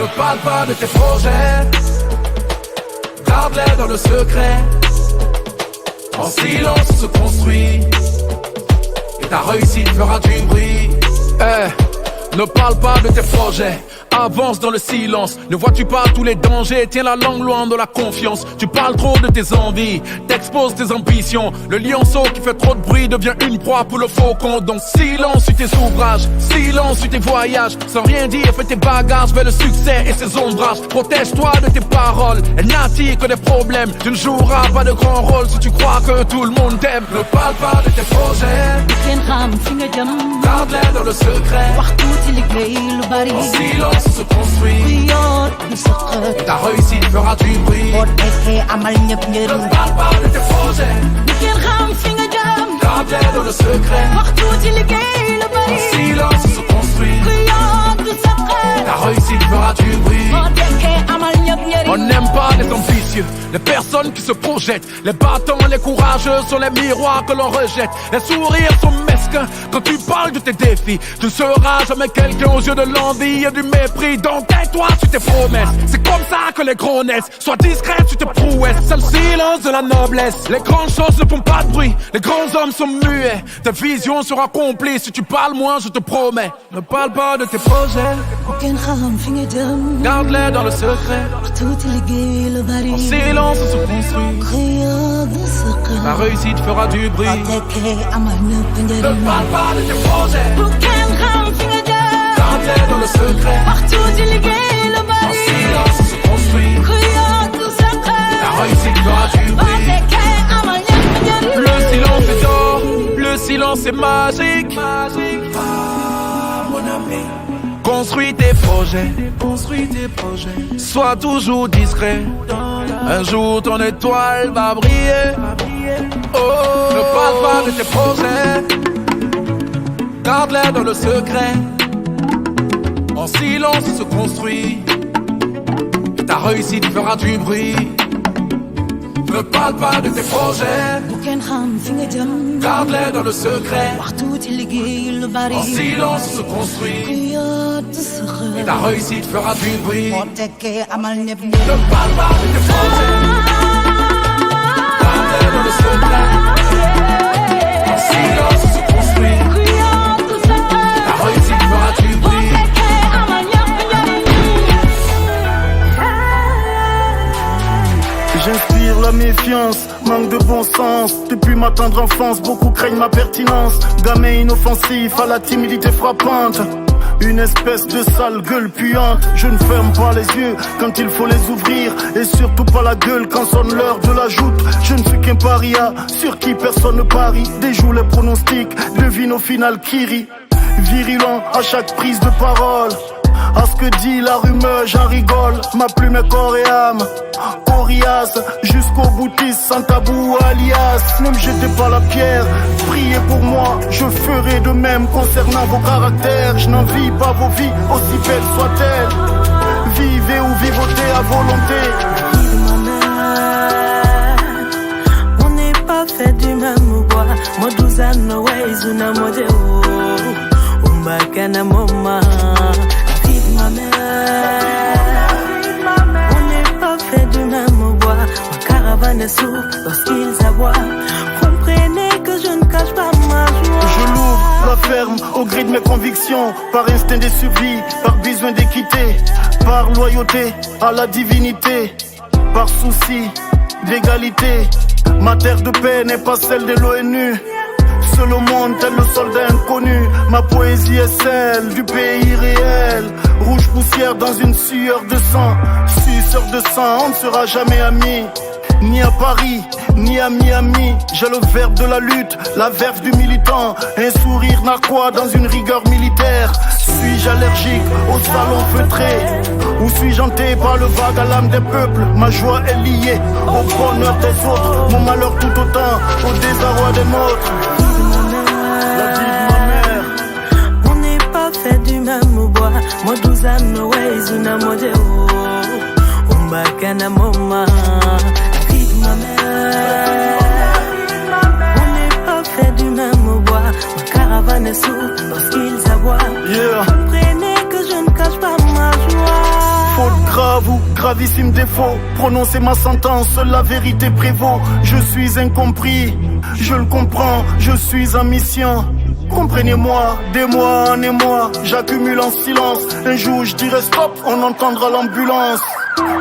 Ne parle pas de tes projets, garde-les dans le secret. En silence se construit, et ta réussite fera du bruit. Ne parle pas de tes projets, avance dans le silence. Ne vois-tu pas tous les dangers? Tiens la langue loin de la confiance. Tu parles trop de tes envies, t'exposes tes ambitions. Le lionceau qui fait trop de bruit devient une proie pour le faucon. Donc silence sur tes ouvrages, silence sur tes voyages. Sans rien dire, fais tes bagages vers le succès et ses ombrages. Protège-toi de tes paroles, elles n'attirent que des problèmes. Tu ne joueras pas de grand rôle si tu crois que tout le monde t'aime. Ne parle pas de tes projets, garde-les dans le secret. En silence se construit, et ta réussite fera du bruit. Ne parle pas de tes projets, garde-les dans le secret. En silence se construit, et ta réussite fera du bruit. On n'aime pas les ambitieux, les personnes qui se projettent. Les battants, les courageux sont les miroirs que l'on rejette. Les sourires sont mesquins quand tu parles de tes défis. Tu ne seras jamais quelqu'un aux yeux de l'envie et du mépris. Donc tais-toi sur tes promesses, c'est comme ça que les gros naissent. Sois discret sur tes prouesses, c'est le silence de la noblesse. Les grandes choses ne font pas de bruit, les grands hommes sont muets. Ta vision sera accomplie si tu parles moins, je te promets. Ne parle pas de tes projets, garde-les dans le secret. En silence se construit, la réussite fera du bruit. Ne parle pas de tes projets, garde-les dans le secret. En silence se construit, la réussite fera du bruit. Le silence est d'or, le silence est magique. Ah, mon ami. Construis tes projets, sois toujours discret. Un jour ton étoile va briller. Oh, ne parle pas de tes projets, garde-les dans le secret. En silence se construit, et ta réussite fera du bruit. Ne parle pas de tes projets, garde-les dans le secret. En silence se construit, et ta réussite fera du bruit. Ne parle pas de tes projets, garde-les dans le secret. En silence se construit, ta réussite fera du bruit. J'inspire la méfiance, manque de bon sens. Depuis ma tendre enfance, beaucoup craignent ma pertinence. Gamin inoffensif à la timidité frappante, une espèce de sale gueule puante. Je ne ferme pas les yeux quand il faut les ouvrir, et surtout pas la gueule quand sonne l'heure de la joute. Je ne suis qu'un paria sur qui personne ne parie. Déjoue les pronostics, devine au final qui rit. Virulent à chaque prise de parole, à ce que dit la rumeur, j'en rigole. Ma plume est corps et âme, coriace, jusqu'au boutiste, sans tabou alias. Ne me jetez pas la pierre, priez pour moi, je ferai de même concernant vos caractères. Je n'envie pas vos vies, aussi belles soient-elles. Vivez ou vivotez à volonté. On n'est pas fait du même bois. Moi douza no ways una modeo. Umbakana mama. Ma mère, on n'est pas fait du même bois. Ma caravane est sourde lorsqu'ils aboient. Comprenez que je ne cache pas ma joie. Je l'ouvre la ferme au gré de mes convictions, par instinct de survie, par besoin d'équité, par loyauté à la divinité, par souci d'égalité. Ma terre de paix n'est pas celle de l'ONU. Seul au monde, tel le soldat inconnu. Ma poésie est celle du pays réel. Rouge poussière dans une sueur de sang. Suceur de sang, on ne sera jamais amis. Ni à Paris, ni à Miami. J'ai le verbe de la lutte, la verve du militant. Un sourire narquois dans une rigueur militaire. Suis-je allergique au salon feutré, ou suis-je hanté par le vague à l'âme des peuples? Ma joie est liée au bonheur des autres, mon malheur tout autant au désarroi des nôtres. Même bois, moi douza no ways una modeo. Umbakana mama, la vie de ma mère. On n'est pas fait du même bois. Ma caravane est sourde lorsqu'ils aboient. Comprenez que je ne cache pas ma joie. faute grave ou gravissime défaut, prononcez ma sentence, la vérité prévaut. Je suis incompris, je le comprends, je suis omniscient. Comprenez-moi, des mois en émoi, j'accumule en silence. Un jour je dirai stop, on entendra l'ambulance.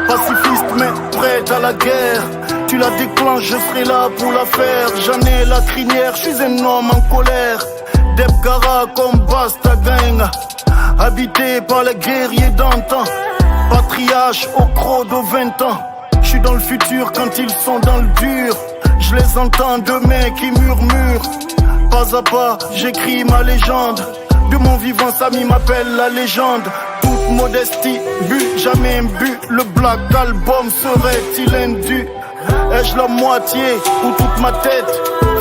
Pacifiste mais prête à la guerre, tu la déclenches, je serai là pour la faire. J'en ai la crinière, je suis un homme en colère. Debgara comme Basta Gang, habité par les guerriers d'antan. Patriarche au croc de 20 ans. Je suis dans le futur quand ils sont dans le dur. Je les entends demain qui murmurent. Pas à pas, j'écris ma légende. De mon vivant, Samy m'appelle la légende. Toute modestie, but, jamais un but. Le Black Album serait-il indu? Ai-je la moitié ou toute ma tête?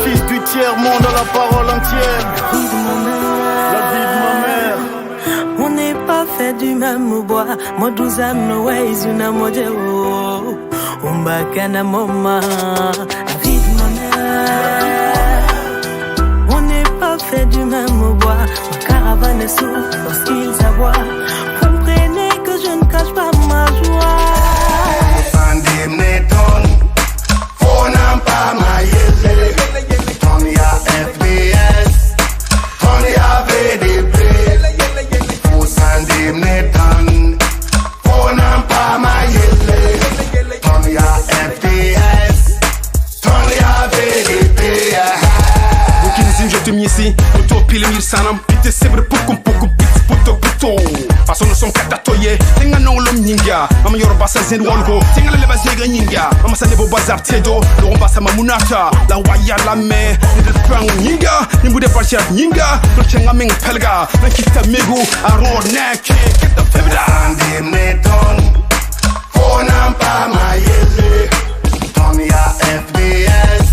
Fils du tiers-monde à la parole entière. La vie de ma mère. On n'est pas fait du même bois. Moi douzano ways una modeo. Umbakana mama. La vie de ma mère. On n'est pas fait du même bois. Ma caravane souffre lorsqu'ils aboient. Comprenez que je ne cache pas ma joie. Sanam pite sebre pukum pukum pits puto puto façon no som kata toye tenga non lom nyinga am yorba sa zen wongo tenga le bazega nyinga am sa nebo bazar tedo lo romba sa mamunata la waya la me de pang nyinga nimbu de parchat nyinga to chenga ming pelga na kita megu aro nek kita febda ande meton onam pa mayele on ya FBS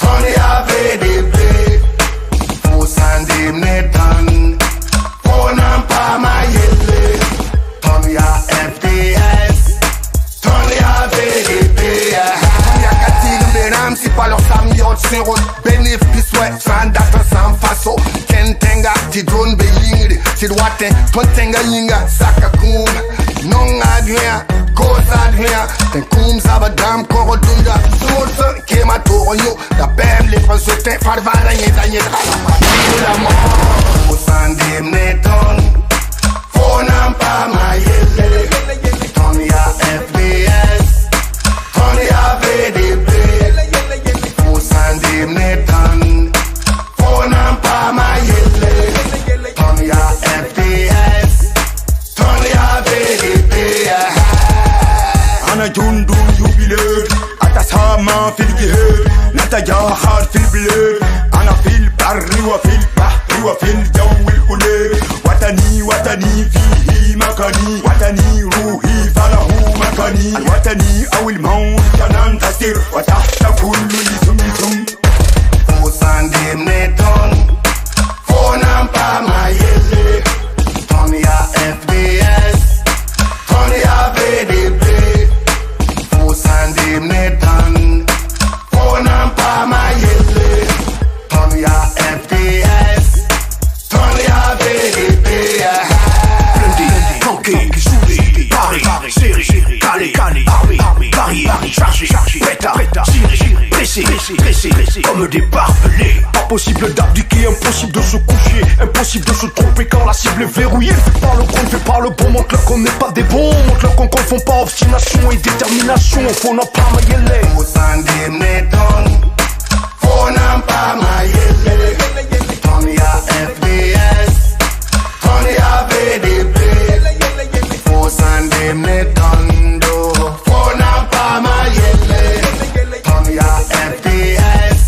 on ya VDP Sandim netan, onam pa mayele, ton ya FTS, ton ya VDP. Ton ya katigam benam si pa lor sam yot sen rot, bénéfice ouais, sans date sans façon. Kentenga ti drone be yingri, ti dwaten, ton tenga yinga saka kum, non adria. Goza dria, ten kum sabadam koro dunga. Source kema toronyo, da bem les français farvara yeda yeda. La mort, au sandim neton, onam pa mayele, ton ya FBS, ton ya VDP, au sandim neton, onam pa mayele, ton ya FBS, ton ya VDP. Ana jundu jubileur, atasama fil giheur, nataja har fil bleu, ana fil barri wa fil bahri wa fil jawil ule, watani watani fihi makani, watani ruhi falahu makani, watani awil maut kanan tasir, watahta kullu lisum lisum. O sandim neton, onam pa mayele, ton ya FBS, ton ya VDP. Sandim netan, onam pa mayele, ton ya FTS, ton ya VDP. Blindé, tanké, soudé, paré, serré, calé, armé, barrière, chargé, prêt à tirer, pressé, comme des barbelés. Pas possible d'abdiquer, impossible de se coucher, impossible de se tromper quand la cible est verrouillée. Fait par le grand, fait par le bon, montre-leur qu'on n'est pas des bons, montre-leur qu'on confond pas obstination et détermination. Faut n'a pas mayele. Au sandim neton, onam pa mayele, ton ya FBS, ton ya VDP. Au sandim neton do, onam pa mayele, ton ya FBS,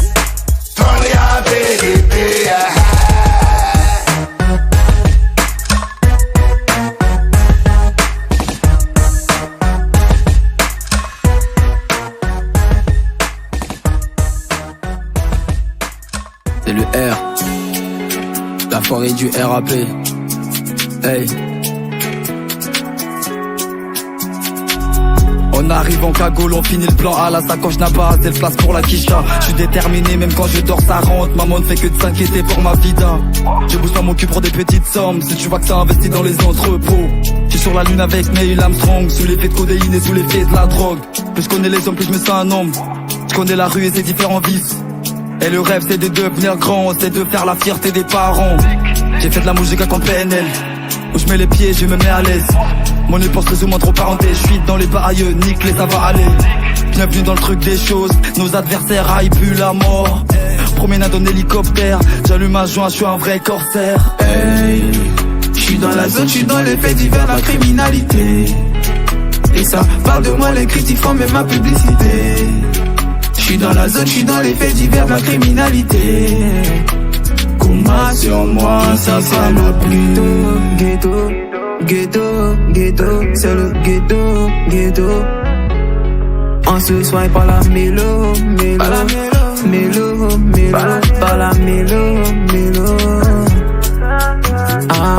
ton ya VDP. C'est le R, la forêt du RAP. Hey. On arrive en cagoule, on finit le plan A, la sacoche n'a pas assez de place pour la quicha. Je suis déterminé, même quand je dors ça rentre. Maman ne fait que de s'inquiéter pour ma vida. Je bouge pas mon cul pour des petites sommes. Si tu vois que ça investit dans les entrepôts, sur la lune avec Neil Armstrong. Sous l'effet de codéine et sous l'effet de la drogue. Plus je connais les hommes, plus je me sens un homme. Je connais la rue et ses différents vices. Et le rêve c'est de devenir grand, c'est de faire la fierté des parents. J'ai fait de la musique en PNL, où je mets les pieds, je me mets à l'aise. Mon œil pense très souvent trop parenté, je suis dans les bails, nique ça va aller. Bienvenue dans le truc des choses, nos adversaires aillent plus la mort. Promenade en hélicoptère, j'allume ma joint, je suis un vrai corsaire. Hey, je suis dans la zone, je suis dans les faits divers, la criminalité. Et ça parle de moi, les critiques font même ma publicité. Je suis dans la zone, je suis dans les faits divers, la criminalité. Kuma sur moi, ça m'a plu. Ghetto, ghetto, ghetto, c'est le ghetto, ghetto. On se soigne par la mélo, mélo, mélo, mélo, par la mélo, mélo. Ah.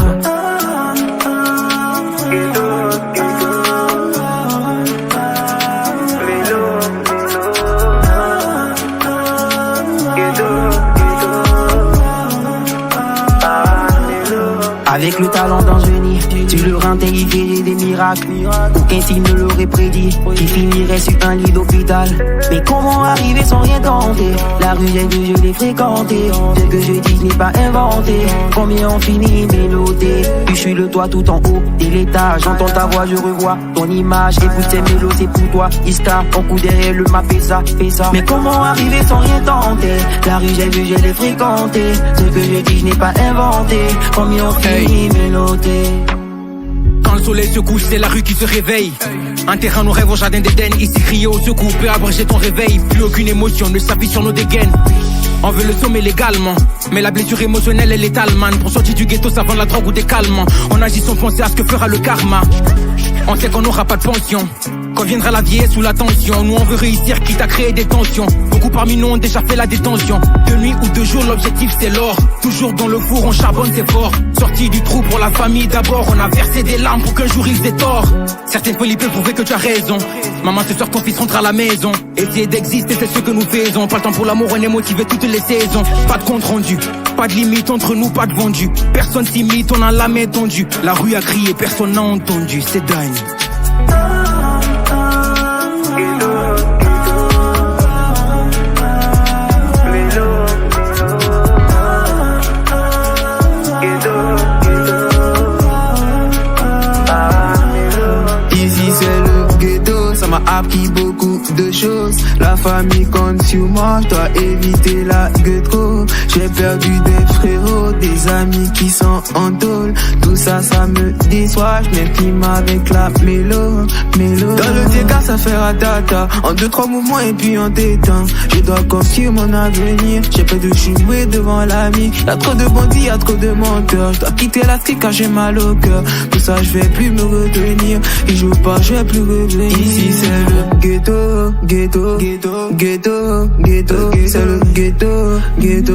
Avec le talent d'un génie, tu le rends terrifié des miracles. Aucun signe ne l'aurait prédit, qui finirait sur un lit d'hôpital. Mais comment arriver sans rien tenter? La rue j'ai vu, je l'ai fréquentée. Ce que je dis, je n'ai pas inventé. Combien on finit mélodé? Puis je suis le toit tout en haut, dès l'étage. J'entends ta voix, je revois ton image. Écoute ces mélos, c'est pour toi. Ista, ton coup derrière le map, fais ça, fais ça. Mais comment arriver sans rien tenter? La rue j'ai vu, je l'ai fréquentée. Ce que je dis, je n'ai pas inventé. Combien on finit mélodé? Quand le soleil se couche, c'est la rue qui se réveille. Un terrain nos rêves au jardin d'Éden. Ici crier au secours peut abréger ton réveil. Plus aucune émotion ne s'appuie sur nos dégaines. On veut le sommet légalement, mais la blessure émotionnelle elle est allemande. Pour sortir du ghetto ça vend la drogue ou des calmants. On agit sans penser à ce que fera le karma. On sait qu'on n'aura pas de pension quand viendra la vieillesse ou la tension. Nous on veut réussir quitte à créer des tensions. Beaucoup parmi nous ont déjà fait la détention. De nuit ou de jour l'objectif c'est l'or. Toujours dans le four on charbonne c'est fort. Sorti du trou pour la famille d'abord. On a versé des larmes pour qu'un jour ils aient tort. Certaines folies peuvent prouver que tu as raison. Maman ce soir ton fils rentre à la maison. Essayer d'exister c'est ce que nous faisons. Pas le temps pour l'amour, on est motivé toutes les saisons. Pas de compte rendu, pas de limite entre nous, pas de vendu. Personne s'imite, on a la main tendue. La rue a crié, personne n'a entendu. C'est dingue. M'a appris beaucoup de choses. La famille compte sur moi, je dois éviter la ghetto. J'ai perdu des frérots, des amis qui sont en tôle. Tout ça, ça me déçoit. Je m'imprime avec la mélo. Dans le dégât, ça fait ratata. En 2-3 mouvements et puis on t'éteint. Je dois construire mon avenir. J'ai peur de chouer devant l'ami. Y'a trop de bandits, y'a trop de menteurs. Je dois quitter la street car j'ai mal au cœur. Tout ça, je vais plus me retenir. Et je pars, je vais plus revenir. Ici, c'est le ghetto, ghetto, ghetto, ghetto, ghetto, c'est le ghetto, ghetto.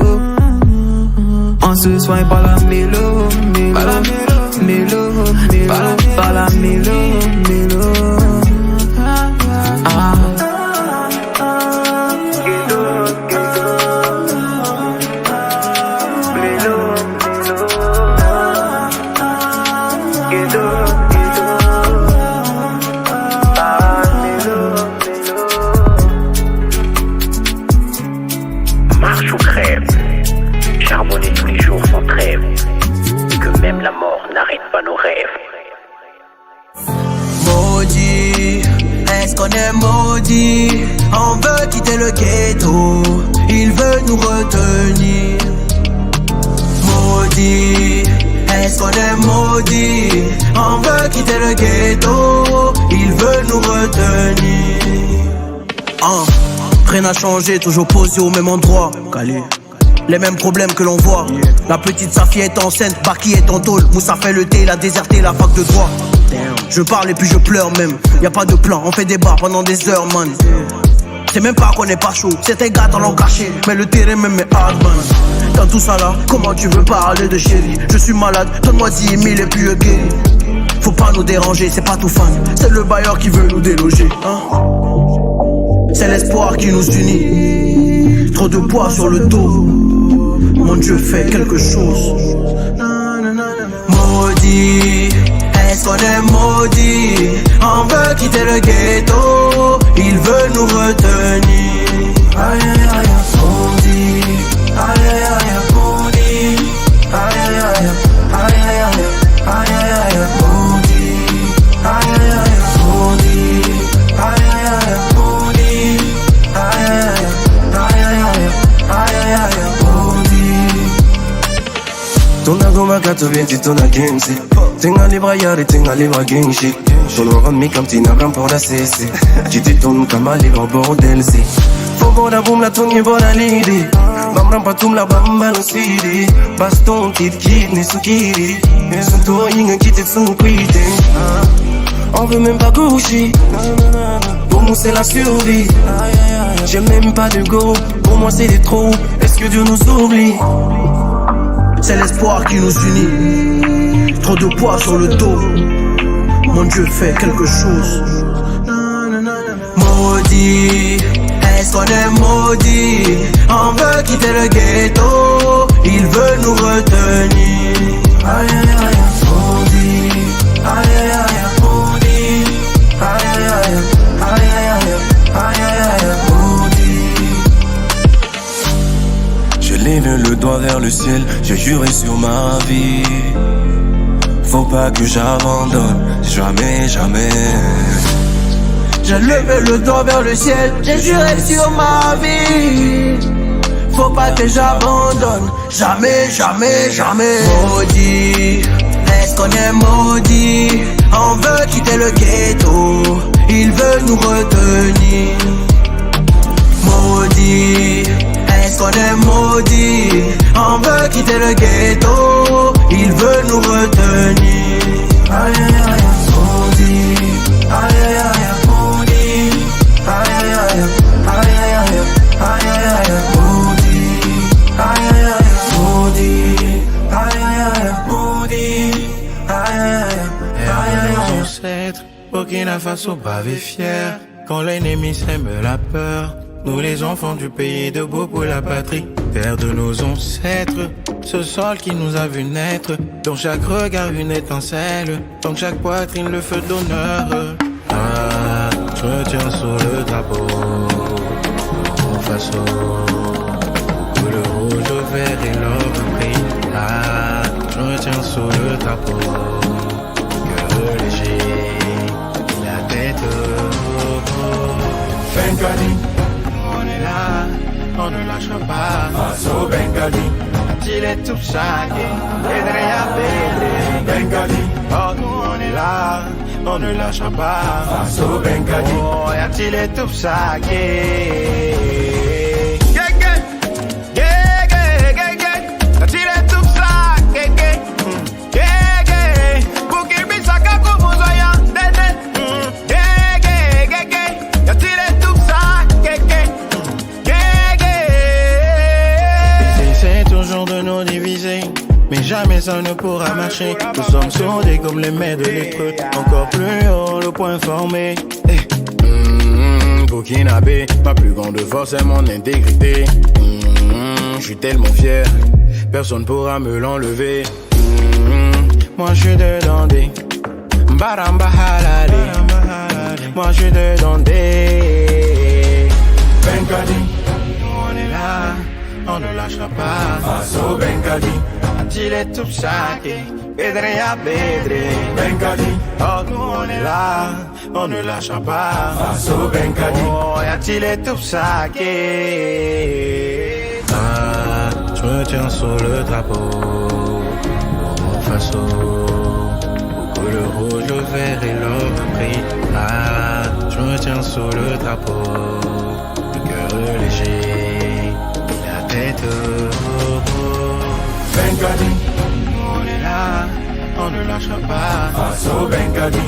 On se soigne par la mélo, mélo, mélo, mélo, par la mélo, mélo. Ah. On est maudit, on veut quitter le ghetto, il veut nous retenir. Maudit, est-ce qu'on est maudit? On veut quitter le ghetto, il veut nous retenir. Rien n'a changé, toujours posé au même endroit. Calé. Les mêmes problèmes que l'on voit. La petite Safi est enceinte, Baki est en tôle. Moussa fait le thé, il a déserté la fac de droit. Je parle et puis je pleure même. Y'a pas de plan, on fait des bars pendant des heures, man. C'est même pas qu'on est pas chaud, c'était gars dans l'en caché. Mais le terrain même est hard, man. Dans tout ça là, comment tu veux parler de chérie? Je suis malade, donne-moi 10 000 et puis ok. Faut pas nous déranger, c'est pas tout fan. C'est le bailleur qui veut nous déloger, hein. C'est l'espoir qui nous unit. Trop de poids sur le dos. Mon Dieu, fais quelque chose. Maudit, Est-ce qu'on est maudit? On veut quitter le ghetto, il veut nous retenir. Aïe aïe aïe, maudit. Aïe aïe aïe, maudit. Aïe aïe aïe, aïe aïe aïe, aïe aïe aïe, maudit. Aïe aïe aïe, maudit. Aïe aïe aïe, maudit. Aïe aïe aïe, aïe aïe aïe, aïe aïe, maudit. Tuna goma gato venti tuna genzi Tenga libra yari, tenga libra genshi Tono rami kam tina ram pour la cesse Jiti ton kama libra bordel si Fogo da boum la tongi bona lidi Bam ram patum la bamba no sidi Baston tit kid ni sukiri Son to yinga kitit son kwite On veut même pas coucher Pour nous c'est la survie J'ai même pas de go Pour moi c'est des trop Est-ce que Dieu nous oublie? C'est l'espoir qui nous unit. Trop de poids sur le dos. Mon Dieu fait quelque chose. Maudit, est-ce qu'on est maudit? On veut quitter le ghetto, il veut nous retenir. Aïe aïe aïe, maudit. Aïe aïe aïe, maudit. Aïe aïe aïe, aïe aïe aïe, aïe aïe aïe, maudit. Je lève le doigt vers le ciel, j'ai juré sur ma vie. Faut pas que j'abandonne, jamais, jamais. J'ai levé le doigt vers le ciel, j'ai juré sur ma vie. Faut pas que j'abandonne, jamais, jamais, jamais. Maudit, est-ce qu'on est maudit? On veut quitter le ghetto, il veut nous retenir. Maudit, est-ce qu'on est maudit? On veut quitter le ghetto, il veut nous retenir. Aïe aïe aïe, maudit. Aïe aïe aïe, maudit. Aïe aïe aïe, aïe aïe aïe, aïe aïe aïe, maudit. Aïe aïe aïe, maudit. Aïe aïe aïe, maudit. Aïe aïe aïe, aïe aïe. Ancêtres, Burkina Faso brave et fier. Quand l'ennemi sème la peur, nous les enfants du pays debout pour la patrie, terre de nos ancêtres, ce sol qui nous a vu naître, dans chaque regard une étincelle, dans chaque poitrine le feu d'honneur. Ah, je me tiens sous le drapeau, en Faso, où le rouge, le vert et l'or brille. Ah, je me tiens sous le drapeau, cœur léger, la tête haute. Bengali, On est là, on ne lâche pas. Faso Bengali, Il est tout saqué, Pedre à Pedre. Bengali, Oh, nous on est là, on ne lâche pas. Faso Bengali, Oh, il est tout saqué. Yeah, yeah. Yeah, yeah, yeah, yeah. Il est tout saqué. Yeah, yeah. Pour qu'il puisse saquer comme on soit. Yeah, yeah, yeah, yeah. Il est tout saqué. C'est toujours de nous diviser, mais jamais ça ne pourra marcher. Nous sommes soudés comme les mets de l'épreuve. Encore plus haut, le point formé. Burkinabé, ma plus grande force est mon intégrité. Je suis tellement fier, personne pourra me l'enlever. Moi je suis dedans des Baramba halali. Moi je suis dedans des Bengali, On est là, on ne lâchera pas. Faso Bengali, Il est tout saqué, Pedre à Pedre. Bengali, Oh, nous on est là, on ne lâchera pas. Faso Bengali, Oh, il est tout saqué. Ah, je me tiens sur le drapeau, en Faso, où le rouge, le vert et l'or brille. Ah, je me tiens sur le drapeau, le cœur léger, la tête haute. Bengali, On est là, on ne lâchera pas. Faso Bengali,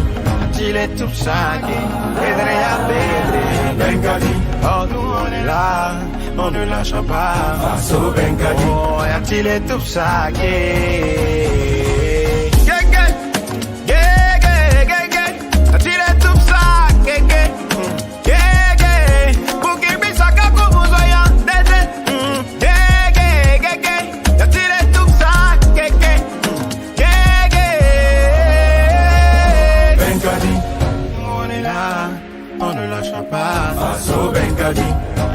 Il est tout saqué, Pedre à Pedre. Bengali, Oh, nous on est là, on ne lâchera pas. Faso Bengali, Oh, il est tout saqué. Yeah, yeah. Yeah, yeah, yeah, yeah. Il est tout saqué. Yeah, yeah. Pour qu'il puisse saquer comme on soit. Yeah, yeah, yeah, yeah. Il est tout saqué. Yeah, yeah. pas. Faso Bengadi,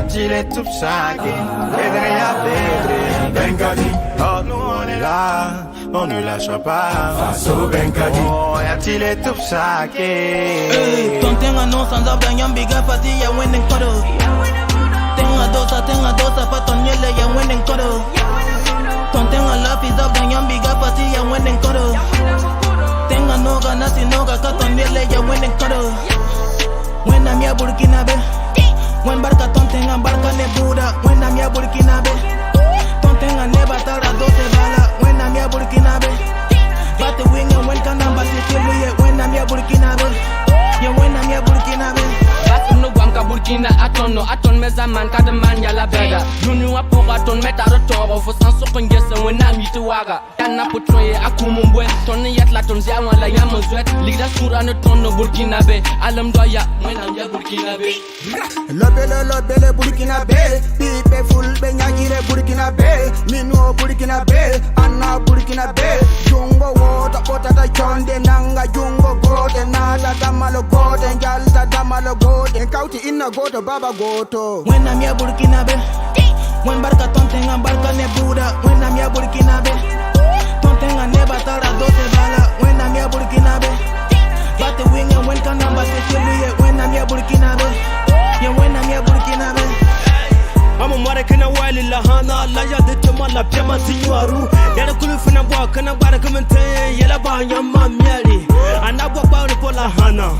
Chile tout saké. Pedre ya pedre, Bengadi. Oh, nous on est là, on ne lâche pas. Faso Bengadi, oh, ya Chile tout saké. Tenga no sanza banyam biga pati ya wenen kodo. Tenga dosa patonyele ya wenen kodo. Tenga lafiza banyam biga pati ya wenen kodo. Tenga noga nasi noga katonyele ya wenen kodo. Wena mia Burkinabe. Wen barka tenga barka ne Buda. Wena mia Burkinabe. Tenga ne batara 12 bala. Wena mia Burkinabe. Bate winga wen kanamba sikiluye. Wena mia Burkinabe. Ya wena mia Burkinabe. Batum no guam ka Burkina aton mezaman kademan ya la beda. Junu apura ton metaro toro fo san sokon gese wena mi to waga. Tanna potroye akumumbwe ton yat la ton zia wala ya mozwet. Ligda sura ne ton no Burkinabe. Alam doya wena mia Burkinabe. Lobele Burkinabe. Pipe full be nyagire Burkinabe. Minu Burkinabe. Anna Burkinabe. Jungo water potata chonde nanga jungo gode nada damalo gode jalta damalo gode kauti inna goto baba goto. Wena mia Burkinabe. Wen barka tenga barka ne Buda. Wena mia Burkinabe. Tenga ne batara 12 bala. Wena mia Burkinabe. Bate winga wen kanamba sekiluye. Wena mia Burkinabe. Ya wena mia Burkinabe. Ama mara kana wali la hana la ya de tuma la pema tinwaru yana kulu fina bwa kana bara kamante yela ba nyama miali anabwa ba ko la hana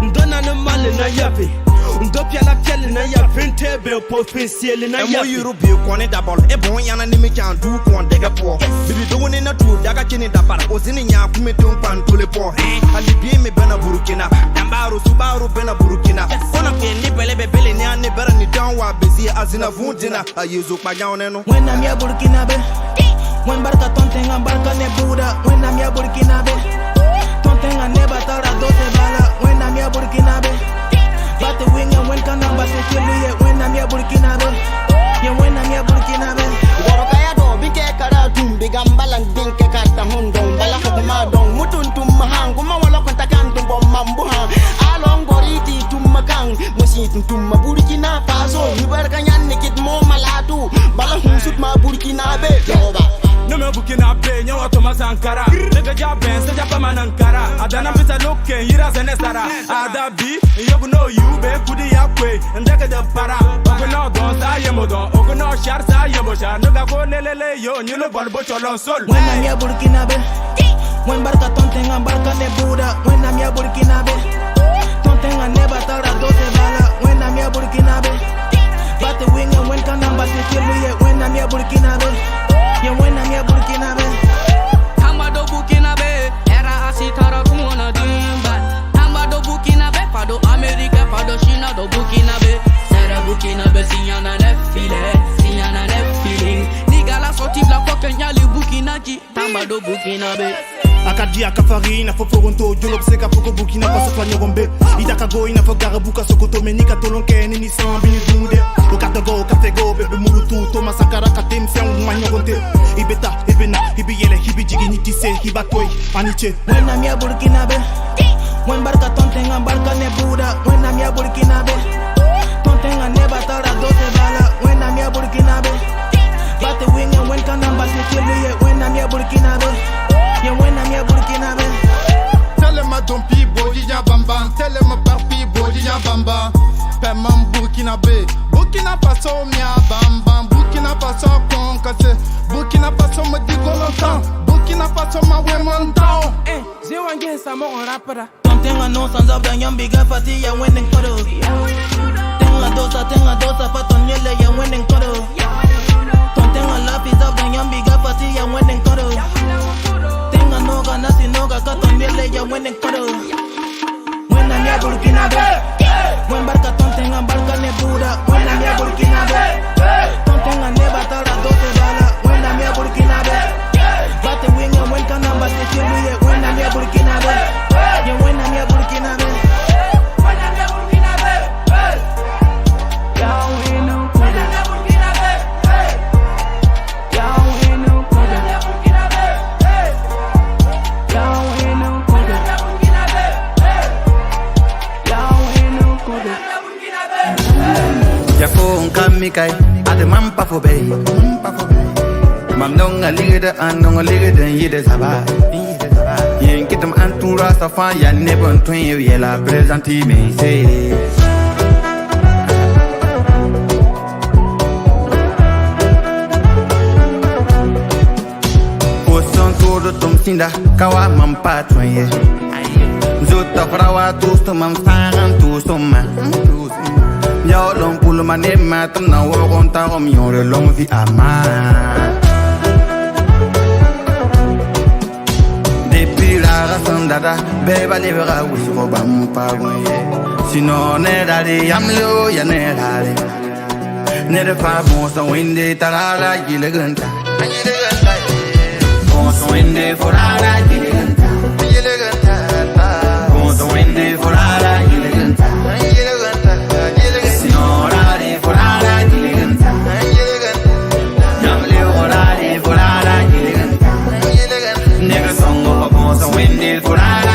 ndona na mali na yapi ndopia la piel na ya printable potentiel na ya mo be ko ne dabol e bon yana ni mi kan du ko dega po bibi do woni na tu daga kini dabara o zini nya kuma ton pan tole po ali bi me bana Burkina dambaru subaru bana Burkina kona pe ni bele ni ane bara ni dan wa bezi azina vundina ayezo kpaja oneno. Wena mia Burkinabe. Wen barka tenga barka ne Buda. Wena mia Burkinabe. Tenga ne batara 12 bala. Wena mia Burkinabe. Bate winga wen kanamba sekiluye. Wena mia Burkinabe. Ya wena mia Burkinabe. Gorokaya do bike karatum bigambalan dinke karta hundong bala hokuma dong mutuntum mahangu mawala kontakantum bomambuha along goriti tumakang musitum tumma Burkina Faso hibarkanyan nikit mo malatu bala husut ma Burkinabe yoba. No me Burkinabe nyawa Thomas Sankara nega jaben se japa manankara adana pisa loke hira zenesara adabi yobu no you be kudi yakwe ndeka de para ogono don sa yemodo ogono shar sa yemosha nega ko lelele yo nyulo balbo cholon sol. Wena mia Burkinabe. Wen barka tenga barka ne Buda. Wena mia Burkinabe. Tenga ne batara 12 bala. Wena mia Burkinabe. Bate winga wen kanamba sekiluye. Wena mia Burkinabe. Ya wena mia Burkinabe. Tambado Burkinabe. Era asitara kumona dimba. Tambado Burkinabe. Fado America, fado China do Burkinabe. Sera Burkinabe sinyana ne file. Sinyana ne feeling. Nigala sorti la Kenya li Burkinaji. Tambado Burkinabe. Akadi akafari na foforonto jolob seka foko Burkina Faso fanya gombe idaka go ina fogara buka sokoto menika tolonke ni sambi ni dunde okatago kafego bebe murutu Thomas Sankara katem sen manyogonte ibeta ibena ibiyele ibijigi nikise hibatoi aniche. Wena mia Burkinabe. Wen barka tenga barka ne Buda. Wena mia Burkinabe. Tenga ne batara 12 bala. Wena mia Burkinabe. Bate winga wen kanamba sekiluye. Wena mia Burkinabe. Ya wena mia Burkinabe. Tellema dompi bodi ya bamba. Tellema barpi bodi ya bamba. Pemam Burkinabe. Burkina Faso mia bamba. Burkina Faso konkase. Burkina Faso me digo longtemps. Burkina Faso ma we montao. Je wange sa mo on rapera. Tenga no sanza banyam biga pati ya wenen kodo. Tenga dosa patonyele ya wenen kodo. Tenga lafiza banyam biga pati ya wenen kodo. Tenga noga nasi noga katonyele ya wenen kodo. Wena mia Burkinabe. Wen barka tenga barka ne Buda. Wena mia Burkinabe. Tenga ne batara 12 bala. Wena mia Burkinabe. Bate winga wen kanamba sekiluye. Wena mia Burkinabe. Ya wena mia Burkinabe. Wena mia Burkinabe. Ya fo kamikai, ade mampa fo bay. Mam nong a ligede an nong a ligede yide sabai. Yen kitam antura sa fa ya ne bon twin ye la présenti me say. Poson todo tum sinda kawa mam patron ye. Zota frawa tu mam sangan tu soma. Yo long pull my name matam na wo konta om yore long vi ama. Dada, beba livra wisi ko bam pa gonye. Sino ne dali yamlo ya ne dali. Ne de fa bon so winde tarala gile ganta. Bon so winde forala gile ganta. Gile ganta. Bon so winde forala gile ganta. Gile ganta. Gile ganta. Sino dali forala gile ganta. Gile ganta. Yamlo forala forala gile ganta. Gile ganta. Nigga songo pa bon so winde forala.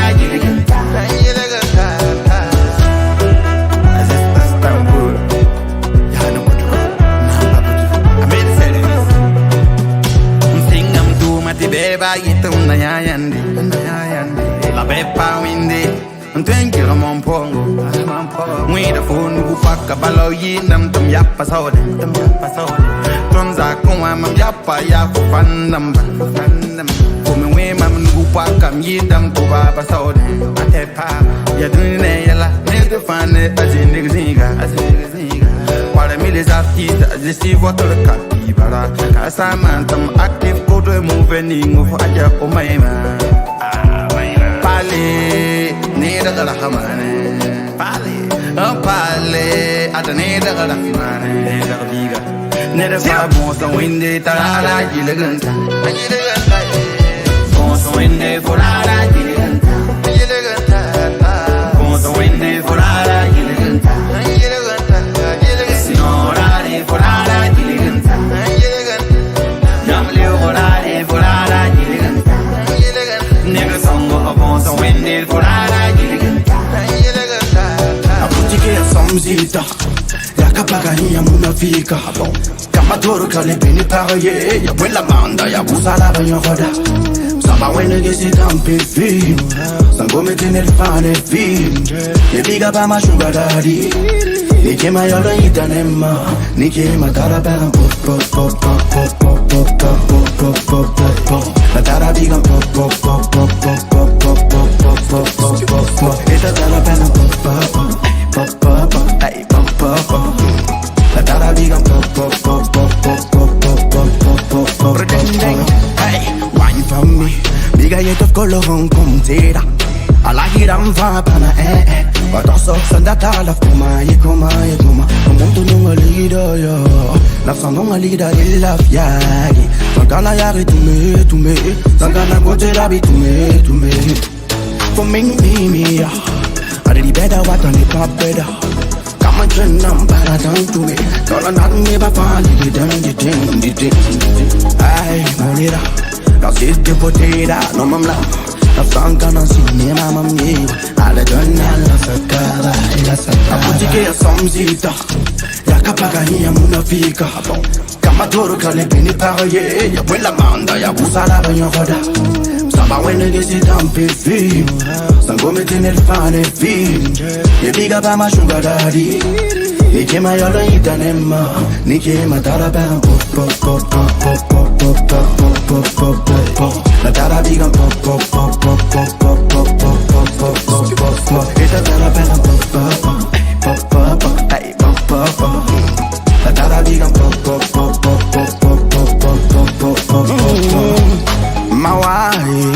Beba yitum na yayandi, la bepa windi, twenty ramon pongo. We the phone who fuck a ballow yinam tum yappa sode, Tonza kuma mam yappa yapu fandam, Come we mam who fuck am yidam to baba sode, Atepa, Yadune yella, need to find it as in the zinga, While the millions artistes, I just see what the cut. Kasamantam active code moving move aja umayma. Pale neda gala hamane. Pale ada neda gala hamane. Neda biga. Neda fa bonsa winde tarala gilaganta. Gilaganta. Bonsa winde forala gilaganta. Gilaganta. Bonsa winde forala gilaganta. Gilaganta. Gilaganta. Sinora de forala gilaganta. Nigga songo pa bonsa winde forala gilaganta. Aputike ya samzita Yakapaga hiya munafika Kama toro kale beni paraye Ya buena manda ya busala banyokoda Samba wene gesi tampe film Sango metene fane film Yebiga pa ma sugar daddy Nike ma yola itanema Nike ma tara bela pop pop pop pop pop pop pop pop pop pop pop pop La tara biga pop pop pop pop pop pop pop pop pop pop pop pop pop Ita tara bela pop pop pop pop pop ay pop pop pop La tara biga pop pop pop pop pop pop pop pop pop pop pop Hey, wine for me Biga yet of color on comtera Alla hiram va pana But also send that all of kuma yekuma Omuntu nunga leader yo Nafsa nunga leader il love yagi Sangana yari tume Sangana gote rabi tume For me ya Already better what on the pop better Come on turn on para down to me Tola not never fall the thing Ay monera Cause it's the potato No mamla Nafsanka na sinema mamye Ala donna la sakara ila sakara Aputike ya samzita Yakapaga hiya munafika Kama toro kale bini paraye Ya buena manda ya busala banyokoda Samba wene gesi tampe film Sango metene fane film Yebiga pa ma sugar daddy Nike ma yola itanema Nike ma tara bela pop pop pop pop pop pop pop pop pop pop pop pop La tara biga pop pop pop pop pop pop pop pop pop pop pop pop Ita tara bela pop pop pop pop ay pop pop pop La tara biga pop pop pop pop pop pop pop pop pop pop pop Mawai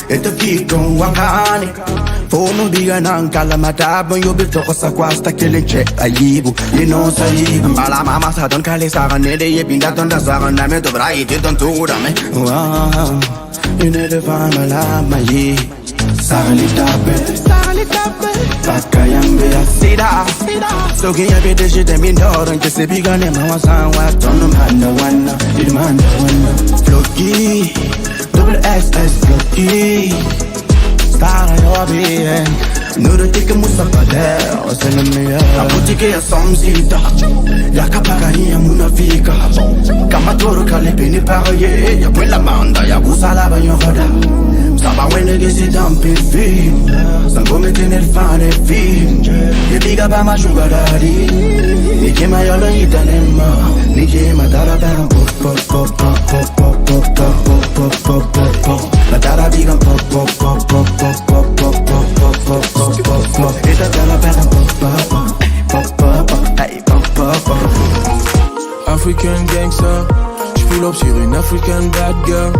Ito kiko wakani Fono biga nang kalamatabo Yo bito ko sa kwasta kilinche ayibu Yino sa ibu Mbala mama sa don kali sa kanede Ye pindaton da sa kaname To bra iti ton tudame Wow You need to find my love my ye Sarali tape Pakayambe ya sida So kiya bete shite mindoro Nke se biga ne mawa sanwa Tono manda wana Idmanda wana Floki Double XS Floki Star yo bien Nurutike musapader, c'est le meilleur. La boutique ya samzita, yaka pagani ya munafika. Kamatoro kalipini paraye, ya bwela manda ya busala banyohoda. Saba wene gesi dampi film, sango metene el fane film. Ye biga ba ma sugar daddy, nike ma yolo itanema, nike ma dara bam pop pop pop pop pop pop pop pop pop pop pop pop. La dara biga pop pop pop pop pop pop pop pop pop pop pop pop pop. Et ta dara bam pop pop pop pop pop hey pop pop pop. African gangster, j'pull up sur une African bad girl.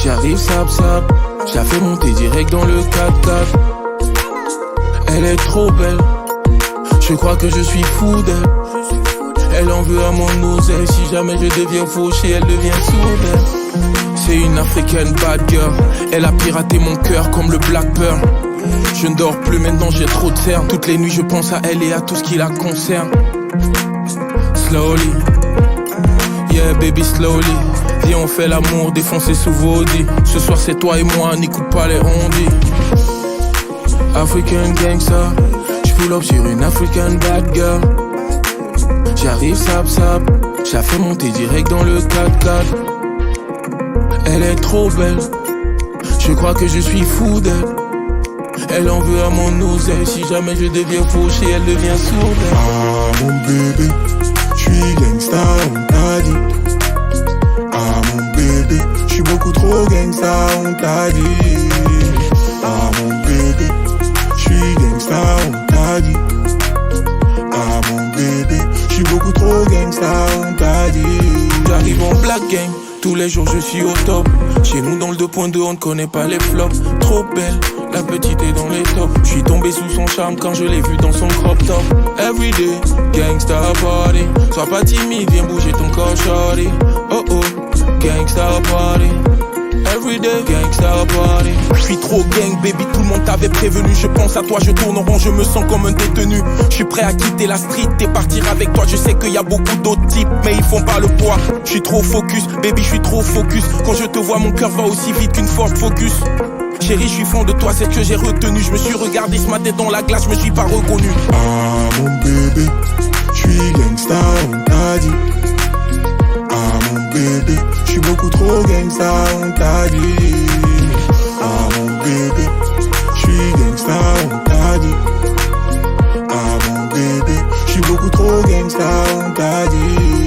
J'arrive sap sap, j'la fais monter direct dans le 4x4. Elle est trop belle, je crois que je suis fou d'elle. Elle en veut à mon oseille, si jamais je deviens fauché, elle devient sourde. C'est une African bad girl, elle a piraté mon cœur comme le Black Pearl. Je ne dors plus maintenant, j'ai trop de cernes. Toutes les nuits je pense à elle et à tout ce qui la concerne. Slowly, yeah baby slowly. Viens on fait l'amour défoncé sous Vaudi. Ce soir c'est toi et moi, n'écoute pas les ondis. African gangster, j'pull up sur une African bad girl. J'arrive sap sap, j'la fais monter direct dans le 4x4. Elle est trop belle, je crois que je suis fou d'elle. Elle en veut à mon oseille, si jamais je deviens fauché, elle devient sourde. Ah mon bébé, j'suis gangsta, on t'a dit. Ah mon bébé, j'suis beaucoup trop gangsta, on t'a dit. Ah mon bébé, j'suis gangsta, on t'a dit. Ah mon bébé, j'suis beaucoup trop gangsta, on t'a dit. J'arrive en black gang, tous les jours je suis au top. Chez nous dans le 2.2 on ne connaît pas les flops. Trop belle, la petite est dans les tops. J'suis tombé sous son charme quand je l'ai vue dans son crop top. Everyday, gangsta party. Sois pas timide, viens bouger ton corps shorty. Oh oh, gangsta party. Everyday, gangsta party. J'suis trop gang baby, tout le monde t'avait prévenu. Je pense à toi, je tourne en rond, je me sens comme un détenu. J'suis prêt à quitter la street et partir avec toi. Je sais qu'il y a beaucoup d'autres types, mais ils font pas le poids. J'suis trop focus, baby j'suis trop focus. Quand je te vois mon cœur va aussi vite qu'une Ford Focus. Chérie, je suis fan de toi, c'est ce que j'ai retenu. Je me suis regardé ce matin dans la glace, je me suis pas reconnu. Ah mon bébé, j'suis gangsta, on t'a dit. Ah mon bébé, j'suis beaucoup trop gangsta, on t'a dit. Ah mon bébé, j'suis gangsta, on t'a dit. Ah mon bébé, j'suis beaucoup trop gangsta, on t'a dit.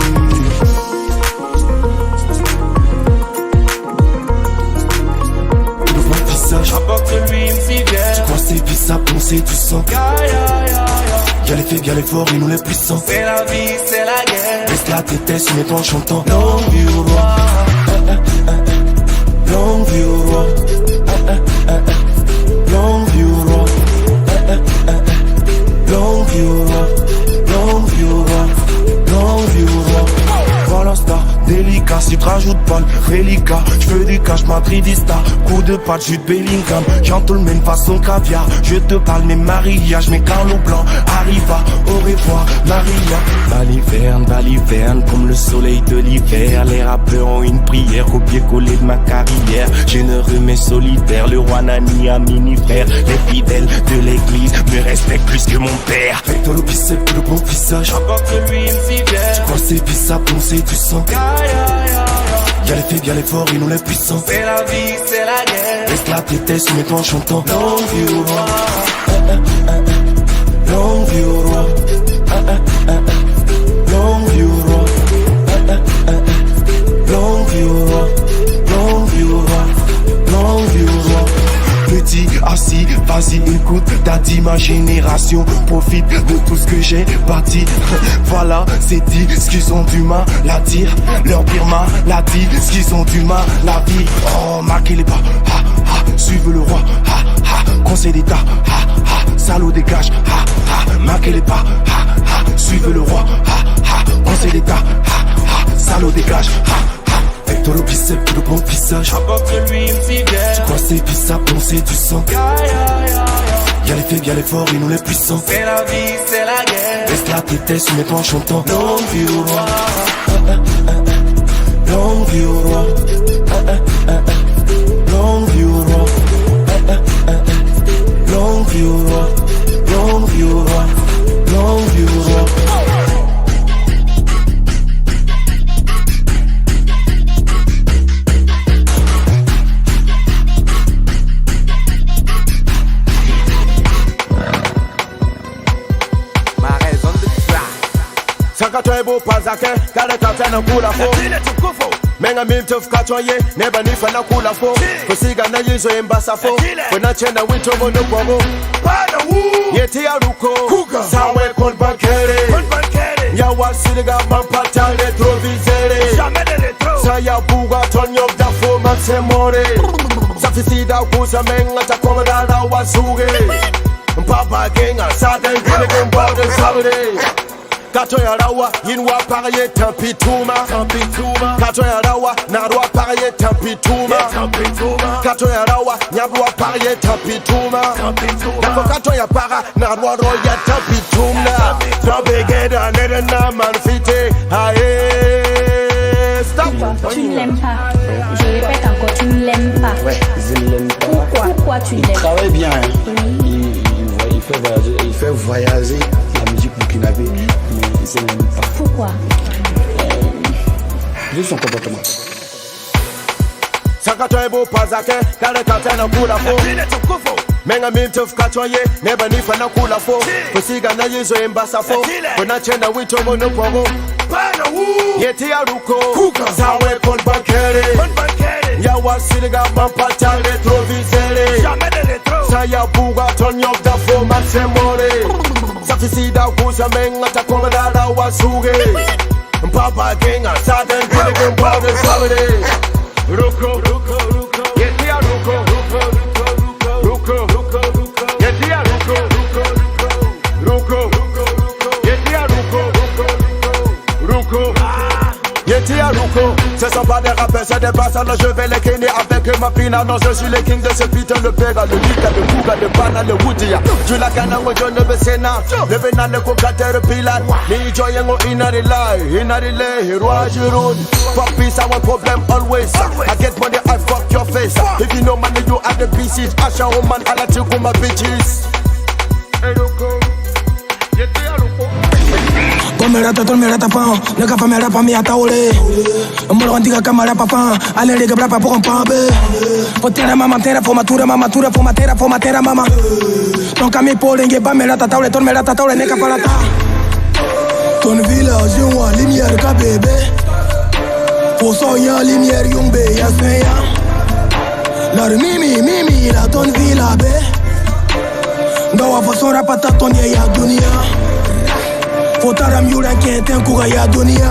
Apporte lui une civière. Tu crois c'est bizarre, poncer du sang. Y'a les faibles, y'a les forts, et nous les puissants. C'est la vie, c'est la guerre. Laisse la tête, mets-toi en chantant. Longue vie au roi. Longue vie au roi. Longue vie au roi. Longue vie au roi. Longue vie au roi. Longue vie au roi. Voilà star, délicat, si tu rajoutes pas le reliquat. J'veux du cash, madridista. Coup de patte, jus de Bellingham. Gentleman façon caviar. Je te parle mes mariages, mes carlos blancs. Arriva, au revoir, Maria. Baliverne, comme le soleil de l'hiver. Les rappeurs ont une prière, copier-coller de ma carrière. Généreux mais solitaire, le roi Nani a mini-frère. Les fidèles de l'église me respectent plus que mon père. Fais-toi le bicep, le bon visage. Apporte lui une civière. Tu crois c'est bizarre, poncer du sang. Y'a les faibles, y'a les forts, et nous les puissants. C'est la vie, c'est la guerre. Laisse la tête, mets-toi en chantant. Longue vie au roi. Longue vie au roi. Longue vie au roi. Longue vie au roi. Longue vie au roi. Longue vie au roi. Petit, assis, vas-y, écoute, t'as dit ma génération. Profite de tout ce que j'ai bâti. Voilà, c'est dit, ce qu'ils ont du mal à dire. Leur pire maladie, ce qu'ils ont du mal à vivre. Oh, marquez les pas, ha, ha, suivez le roi, ha, ha, conseil d'état, ha, ha, salaud dégage, ha, ha, marquez les pas, ha, ha, suivez le roi, ha, ha, conseil d'état, ha, ha, salaud dégage, ha, ha. Avec le bicep, le bon visage. Apporte lui une civière. Tu crois c'est bizarre, poncer du sang. Y'a les faibles, y'a les forts, et nous les puissants. C'est la vie, c'est la guerre. Laisse la tête, mets-toi en chantant. Longue vie au roi. Longue vie au roi. Longue vie au roi. Longue vie violent. Sakatoibo pazake, kale katana kula fo. Menga mimtuf katoye, neba nifa na kula fo. Kusiga na yizo embasa fo. Wena chena wito mono bongo. Yeti ya ruko, sawe kon bankere. Ya wasiliga mampata retrovizere. Saya buga tonyo da fo maxemore. Safisida kusa menga takomada na wasuge. Papa genga, saden gilligan bawden sabade. Kato ya rawa, yinwa pariye tampituma. Kato ya rawa, narwa pariye tampituma. Kato ya rawa, nyabwa pariye tampituma. Nako kato ya para, narwa roya tampituma. Tobegeda nede na manfite. Aye, stop. Tu ne l'aimes pas. Je répète encore, tu ne l'aimes pas. Ouais, je ne l'aime pas. Pourquoi tu l'aimes? Il travaille bien. Il fait voyager la musique burkinabé, mais il ne se l'aime pas. Pourquoi? Juste son comportement. Sakatoibo pazake, kale katana kula fo. Menga mimtuf katoye, neba nifa na kula fo. Kusiga na yizo embasa fo. Wena chena wito mono bongo. Yeti ya ruko, sawe kon bankere. Ya wasiliga mampata retrovizere. Saya buga tonyo da fo maxemore. Safisida kusa menga takomada da wasuge. Papa genga, saden gilligan bawden sabade. Ruko, yeti ya ruko. Yeti ya ruko. Ce sont pas des rappeurs, c'est des basses. Alors je vais les kenner avec ma pina. Non, je suis le king de ce putain de pega. Le Nika, le Kuga, le Bana, le Woodia. Tu la canne, moi je ne veux sénat. Le Bénin, le Coca, le Pilat. Ni joyeux, inari lie, inari lay, roi, Giroud. Fuck peace, our problem always. I get money, I fuck your face. If you know money, you are the pieces. Asha, woman, I like to go my bitches. Komerata tolmerata fan, ne ka famera pa mi ataole. Molo antiga kamera pa fan, ale rega brapa pour un pambe. Fotera mama tera fo matura mama. Ton kami polenge ba merata taule tolmerata taule ne ka palata. Ton village yo a lumière ka bébé. Faut soya lumière yumbe ya seya. La mimi la ton villa be. Ndawa façon rapata ton ya dunia. Fotaram yura kenten kuga ya dunia.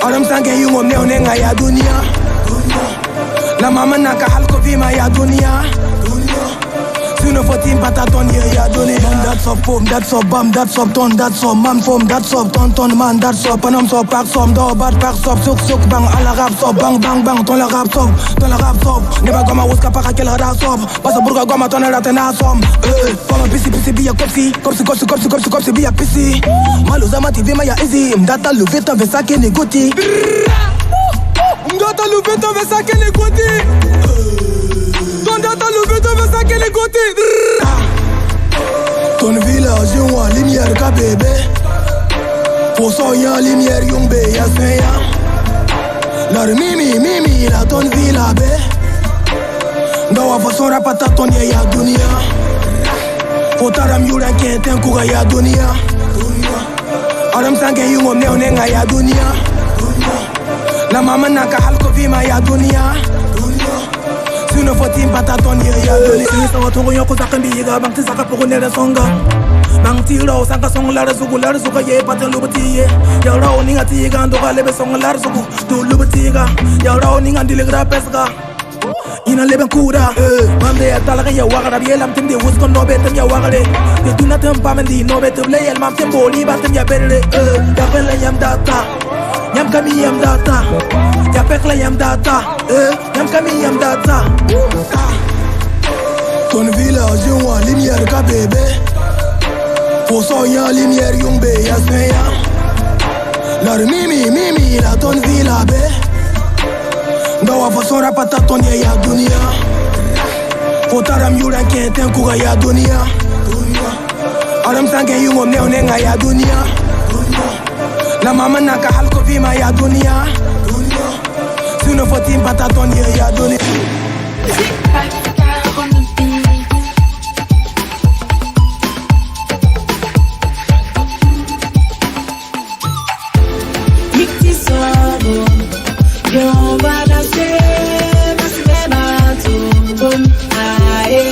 Aram sange yungo neonenga ya dunia. La mama naka halko vima ya dunia. Suno fotim pataton ya dunia. That's up pom, that's up bam, that's up ton, that's up man fom, that's up ton man, that's up panam so pak som do bat pak sop suk bang ala rap sop bang ton la rap sop. Neba goma wuska paka kel rap sop. Pasa burga goma ton la tena som. Fama pisi biya kopsi biya pisi. Malu zama TV ma ya easy. Mdata luveta vesake ne goti. Mdata luveta vesake ne goti. Ton data luveta vesake ne goti. Ton village yo a lumière ka bébé. Faut soya lumière yumbe ya seya. La mimi la ton villa be. Ndawa façon rapata ton ya dunia. Fotaram yura kenten kuga ya dunia. Aram sange yungo neonenga ya dunia. La mama naka halko vima ya dunia. Suno fotim pataton ya dunia. Sini sawa tongo yoko sakambi yiga bang tisaka poko nere songa. Bang tiro sanka song lara suka ye paten lubatiye. Ya rao ninga tiga ndo lebe song lara suku tu lubatiga. Ya rao ninga diligra pesga. Ina leben kura, mande ya talaga ya wagara bielam tim de wuskon no betem ya wagare. De tuna tem pamendi no betem le el mam tem boli batem ya berle. Ya pele yam data, yam kami yam data. Ya pekle yam data, yam kami yam data. Ton village yo a lumière ka bébé. Faut soya lumière yumbe ya seya. La mimi la ton villa be. Ndawa façon rapata ton ya dunia. Fotaram yura kenten kuga ya dunia. Adam sange yungo mne onenga ya dunia. La mama naka halko vima ya dunia. Suno fotim pataton ya dunia. On va danser, danser bateau, boum, aïe,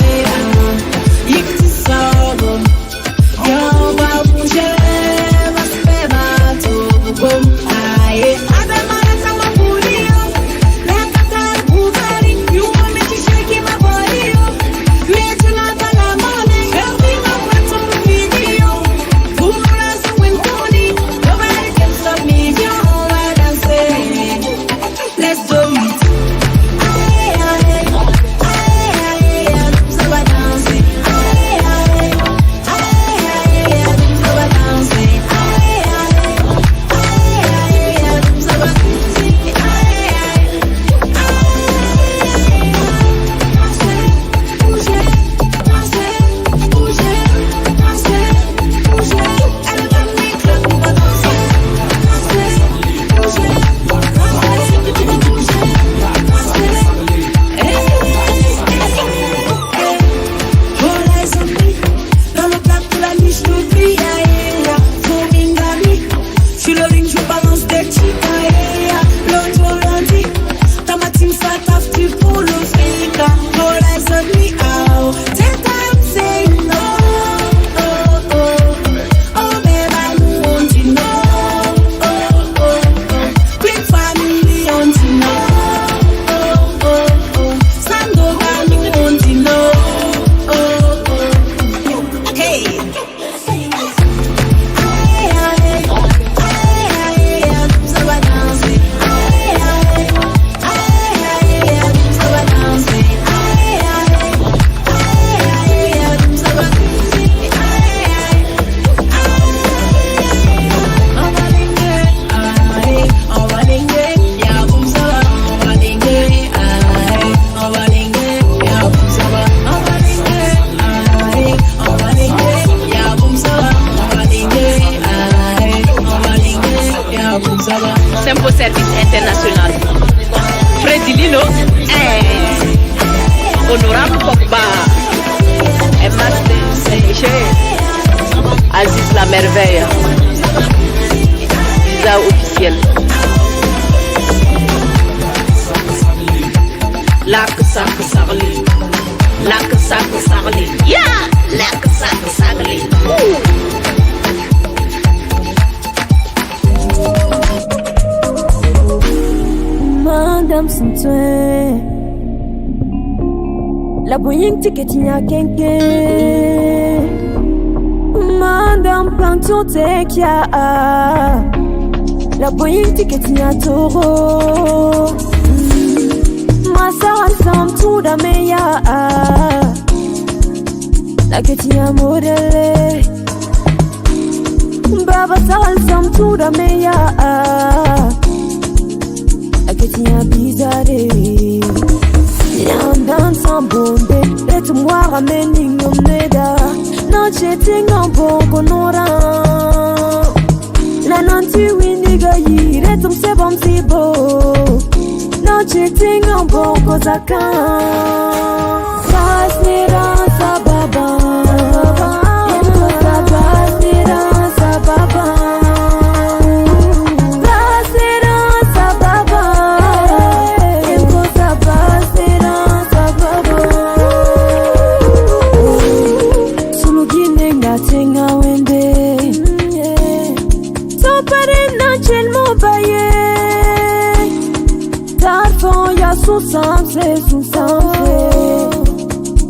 yikti sabo. On va bouger, danser bateau, boum, aïe. Adamana sama bulio, la kata bugari, you want me to shake my body, mais tu n'as pas la money, every man wants some video. Pour la swing Tony, nobody can stop me, yo, on va danser. Let's do it. Aye, aye, aye, aye, ça va danser. Aye, aye, aye, aye, ça va danser. Aye, aye, aye, ça va danser. Aye, aye, bouger, danser, bouger, danser, bouger. Elle va me club, on va danser, bouger. Dans le plat pour la nuit, je l'oublie, faut m'ingami. Sur le ring, je balance des chicas, l'autre lundi. Dans ma team, ça taffe, tu pour le fric. All eyes on me, oh, take time, say no. Oh, oh, oh, oh, babe, I want to know. Oh, oh, oh, quick family, on to know. Oh, oh, oh, Sandoval, on to know. Oh, oh, hey. Aïe, aïe, aïe, aïe, ça va danser. Aïe, aïe, aïe, aïe, ça va danser. Aïe, aïe, aïe, ça va danser. Aïe, aïe, on va linguer, y'a comme ça va. On va linguer, aïe, on va linguer, y'a comme ça va. On va linguer, aïe, on va linguer, y'a comme ça va. On va linguer, aïe, on va linguer, y'a comme ça va. Simple Service International. Freddy Lino, Honorable Pogba, Master Seyché, Aziz la merveille, visa officiel. Lak sak sarli, lak sak sarli, yeah, lak sak sarli. Madame Sintwe, la boying ticket ya kenke. Madame Planton tekia, la boying ticket ya toro. Masara sam tout da meya, la ketia modele. Baba sal sam tout da meya. Aketia bizarre, Yandan sans bombe, laisse-moi ramener mon neda. Non, j'étais en bon conora. La nanti winiga yire, tum se bom si bo. Non, j'étais en bon kozaka. Pasnera sababa, yendo sabasnera sababa.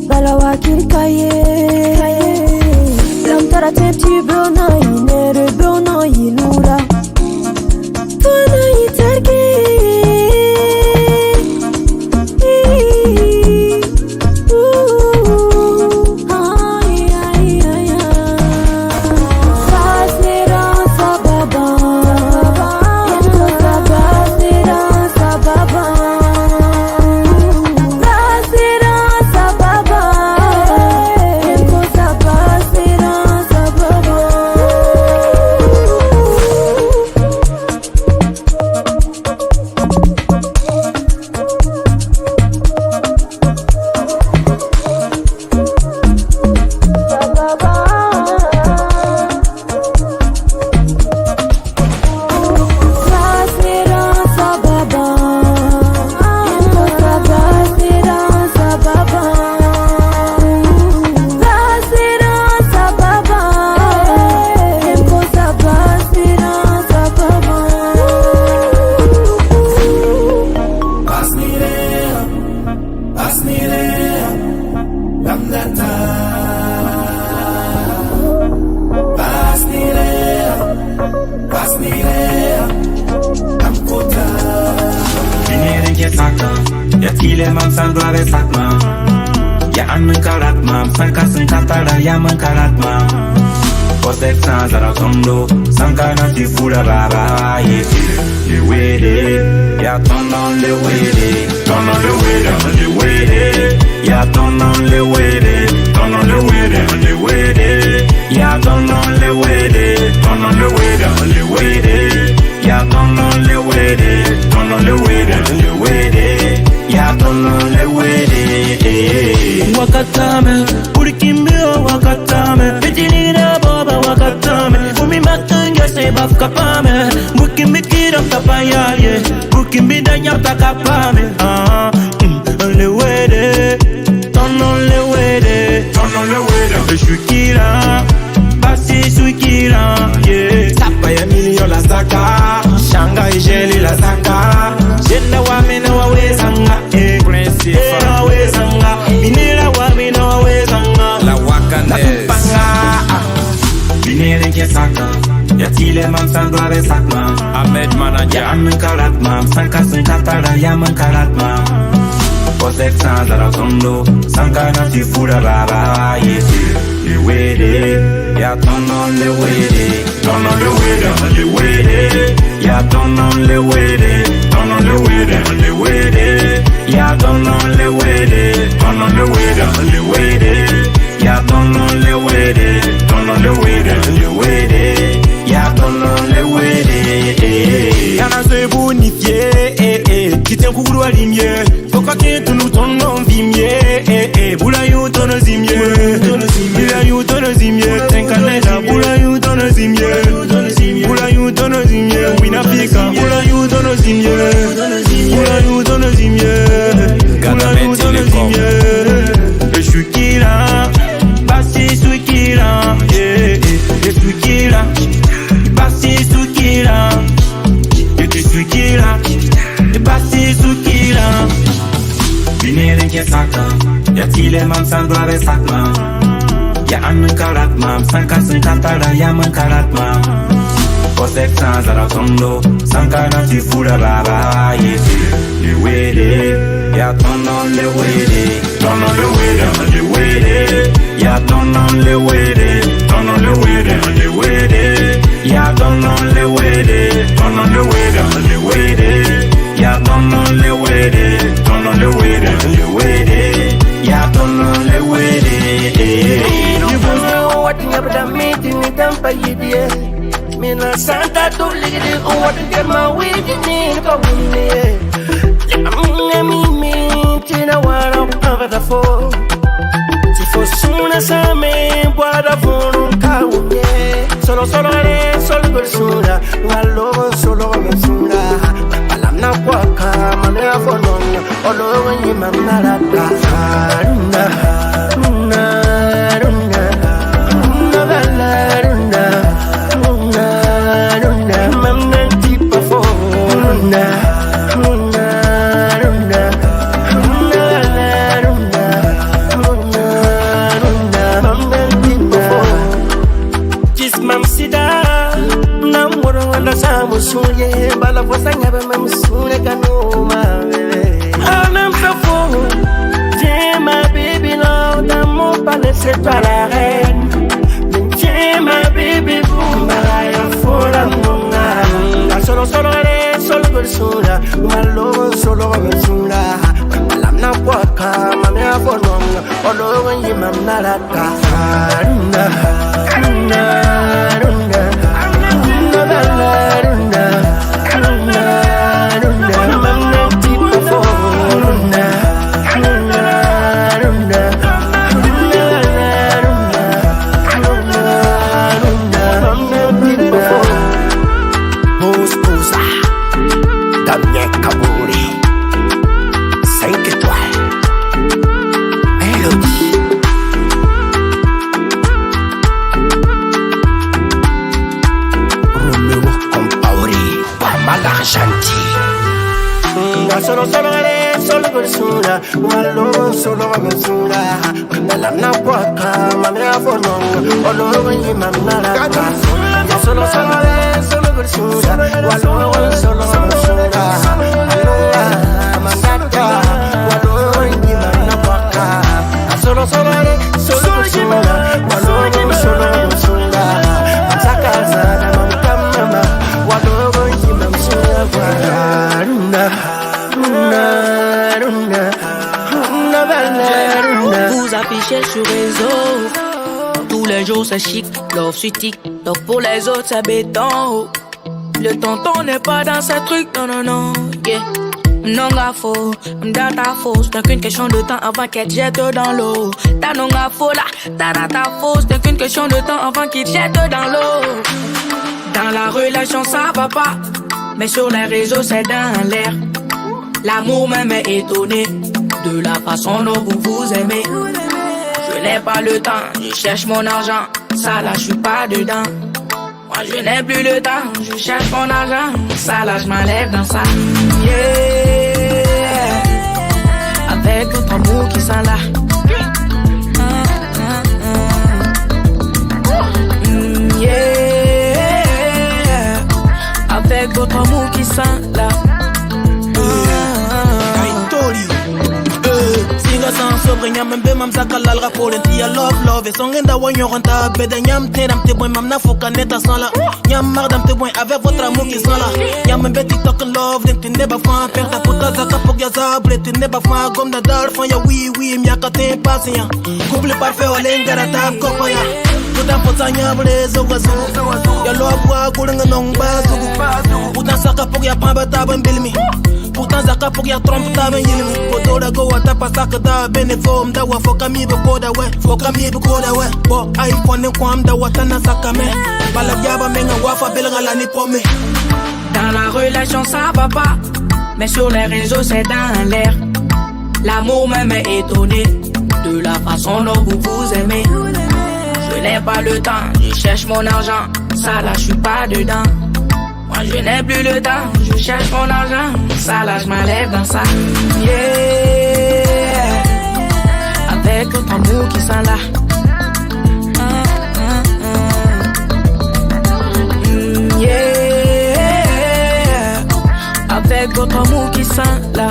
Balawakil kaye, lam tarate tu bona inere bona inura. Tona iterke, ay ay ay ay. Fasnera sababa, yendo sabasnera sababa. Sababa, yendo sabasnera sababa. tile mam san doave sak mam. Ya an men karat mam, sanka sen katara ya men karat mam. Posek sans ara tondo, sanka na ti fura baba ye. Le wede, ya ton on le wede, ton on le wede, le wede. Ya ton on le wede, ton on le wede, le wede. Ya ton on le wede, ton on le wede, le wede. Ya ton on le wede, ton on le wede, le wede. Ya ton on le wede. Wakatame, Purikimbio wakatame, Vitinina boba wakatame, Umi matanga se bafkapame, Mukimikira kapayalye, Mukimbidanya takapame, le wede, ton on le wede, ton on le wede. Je suis kira, Bassi suis kira, yeah. Sapaya million la saka, Shanghai jelly la saka, Jenda wa mina wa wezanga, Prince wa wezanga, Minira wa mina wa wezanga, la Wakandes, Binere ke saka, ya tile mam san doave sak mam. Ahmed Manager, ya men karat mam, sanka sen katara ya men karat mam. Posek sans ara tondo, sanka na ti fura baba ye. Le wede, ya ton on le wede, ton on le wede, le wede. Ya ton on le wede, ton on le wede, le wede. Ya ton on le wede, ton on le wede, le wede. Ya ton on le wede, ton on le wede, le wede. Ya ton on le wede. Yana se bonifié, quitte un coucou à limier. Faut qu'à tout nous ton nom vimier, Boula you ton zimier, Boula you ton zimier, Tenkaneza, Boula you ton zimier, Boula you ton zimier, Winafika, Boula you ton zimier, Boula you ton zimier, Boula you ton zimier. Je suis kira, Bassi suis kira, je suis kira, Bassi suis kira, je suis kira, Bassi suis kira. Binere ke saka, ya tile mam san doave sak mam. Ya an men karat mam, sanka sen katara ya men karat mam. Posek sans ara tondo, sanka na ti fura baba ye. Le wede, ya ton on le wede, ton on le wede, le wede. Ya ton on le wede, ton on le wede, le wede. Ya ton on le wede, ton on le wede, le wede. Ya ton on le wede, ton on le wede, le wede. Ya ton on le wede. You know what you have done, meeting it done by you, Mina Santa to lick it, oh, what to get my way, you need to go with me, Tina, what I'm over the phone. For soon as I may, what a phone, solo, solo persona, una lobo, solo persona. Na waka manera fononya olo wenye mamara ta runa runa runa runa bala runa runa runa mamna tipa fo runa runa runa runa bala runa runa runa mamna tipa fo jis mam sida na moro na samu suye bala fosanga ba mam sune kanoma bebe anam safo tiens ma baby là d'amour pas laisser toi la reine tiens ma baby boum balaya fola mona solo persona malo solo persona lam na kwaka mame afononga olo wenye mamnala ta runa runa runa solo persona, malo solo persona. Nala na waka, mame afononga, olo wenye mamnala. Solo persona, malo solo persona. Aloha, masaka. s'afficher sur réseau. Tous les jours c'est chic, love sur TikTok, pour les autres c'est béton. Le tonton n'est pas dans ce truc, non non non, yeah. Non ga faux, dans ta fausse, c'est qu'une question de temps avant qu'elle te jette dans l'eau. Ta non ga faux là, ta fausse, c'est qu'une question de temps avant qu'il te jette dans l'eau. Dans la relation ça va pas, mais sur les réseaux c'est dans l'air. L'amour même est étonné de la façon dont vous vous aimez. Je n'ai pas le temps, je cherche mon argent, ça là je suis pas dedans. Moi je n'ai plus le temps, je cherche mon argent, ça là je m'enlève dans ça. Yeah. Avec votre amour qui s'en là. Yeah. Avec votre amour qui s'en là. San sobre nyam be mam zakala la rapport ti love et songinda wanyo renta be de nyam teram te boy mam na foka neta sans la nyam mardam te boy avec votre amour qui sont là nyam be TikTok love den tinde ba fa per ta puta zaka pour ya zabre tinde ba fa gom da dar fa ya oui mi akate pasia couple parfait olengara ta ko ya puta puta nyable zo wazo ya lo abwa kulinga nong bazu puta saka pour ya pa ta ban bilmi Pourtant zaka pour ya trompe ta ben yilmi Poto da go ata pasaka da benefom da wa foka mi be koda we Bo iPhone kwam da watana saka me Bala diaba menga wafa belga la ni pome. Dans la relation ça va pas, mais sur les réseaux c'est dans l'air. L'amour même est étonné de la façon dont vous vous aimez. Je n'ai pas le temps, je cherche mon argent, ça là je suis pas dedans. Moi je n'ai plus le temps, je cherche mon argent, ça là je m'enlève dans ça. Yeah. Avec votre amour qui s'en là. Yeah. Avec votre amour qui sent là.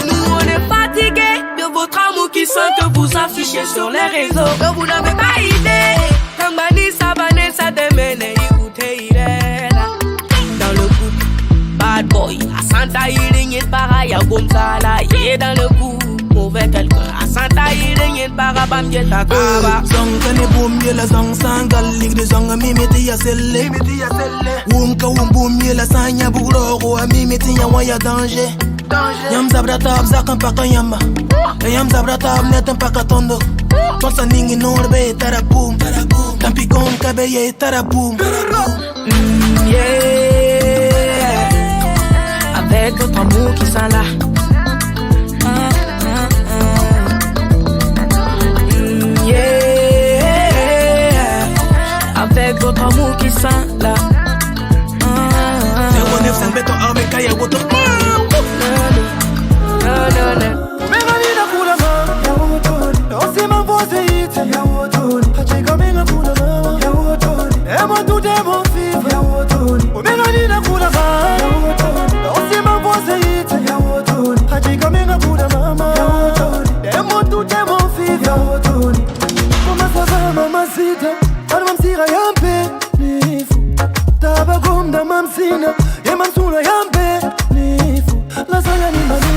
Nous on est fatigués de votre amour qui sent que vous affichez sur les réseaux. Que vous n'avez pas idée. Kambani sabane sa demene écoutez il est là. Dans le couple, bad boy. A Santa il est pareil à Gomzala. Il est dans le coup, mauvais quelqu'un. A Santa il est parabam yet à Kaba. Zong kane boom yela zong sangal lig de zong mimiti ya selle. Wum ka wum boom yela sanya bugro ro mimiti ya waya danger. Yam zabra tab zakan paka yamba. Yam zabra tab netan paka tondo. Tosa ningi norbe tarapum. Tampi kon kabeye tarapum. Yeah. Avec votre amour qui s'en là. Yeah. Avec votre amour qui sent là. Mamacita, armamsira yampe, nifu. Tabagumda mamsina, yemansuna yampe, nifu. La saya ni mami.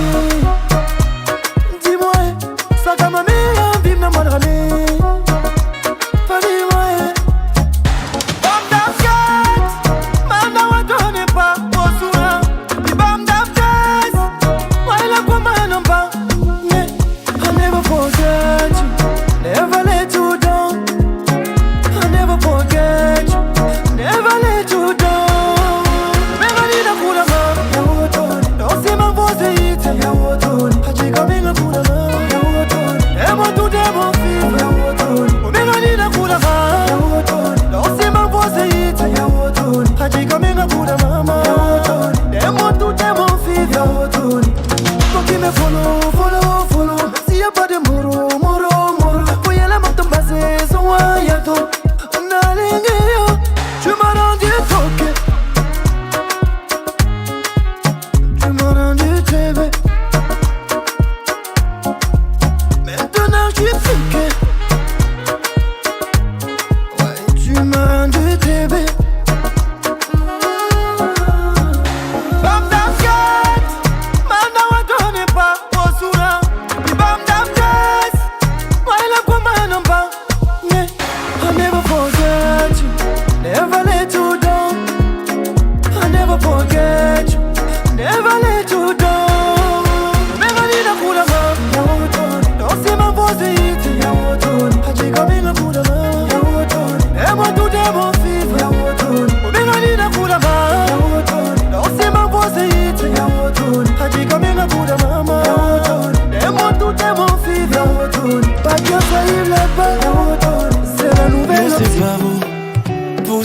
Dis-moi, ça comme ma mère, vive na madrane. Fadi-moi. Bam d'afgat, manda wa donne pas, osuna. Di bam d'afgat, wa la kwa manamba. I never forget you, never let you down. I never forget you, never let you down.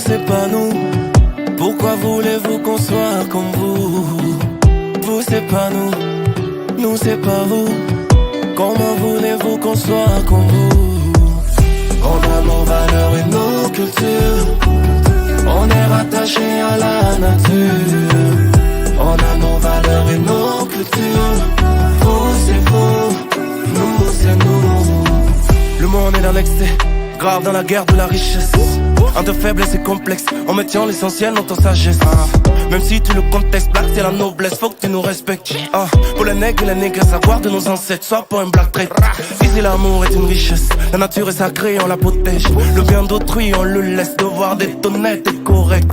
c'est pas nous. Pourquoi voulez-vous qu'on soit comme vous? Vous c'est pas nous c'est pas vous. Comment voulez-vous qu'on soit comme vous? On a nos valeurs et nos cultures. On est rattaché à la nature. On a nos valeurs et nos cultures. Vous c'est vous, nous c'est nous. Le monde est dans l'excès, grave dans la guerre de la richesse. Entre faiblesse et complexe, on me tient l'essentiel dans ta sagesse. Même si tu le contextes, black c'est la noblesse, faut que tu nous respectes. Pour les nègres et les nègres, savoir de nos ancêtres, sois pas un black trait. Ici l'amour est une richesse, la nature est sacrée, on la protège. Le bien d'autrui, on le laisse, devoir d'être honnête et correct.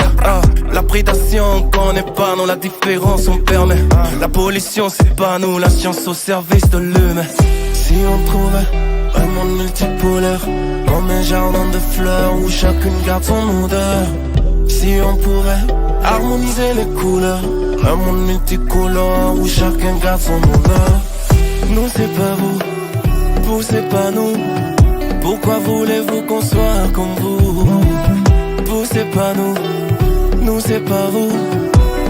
La prédation, on connaît pas, non la différence on permet. La pollution c'est pas nous, la science au service de l'humain. Si on trouvait un monde multipolaire, comme un jardin de fleurs où chacune garde son odeur. Si on pouvait harmoniser les couleurs, un monde multicolore où chacun garde son honneur. Nous c'est pas vous c'est pas nous. Pourquoi voulez-vous qu'on soit comme vous? Vous c'est pas nous c'est pas vous.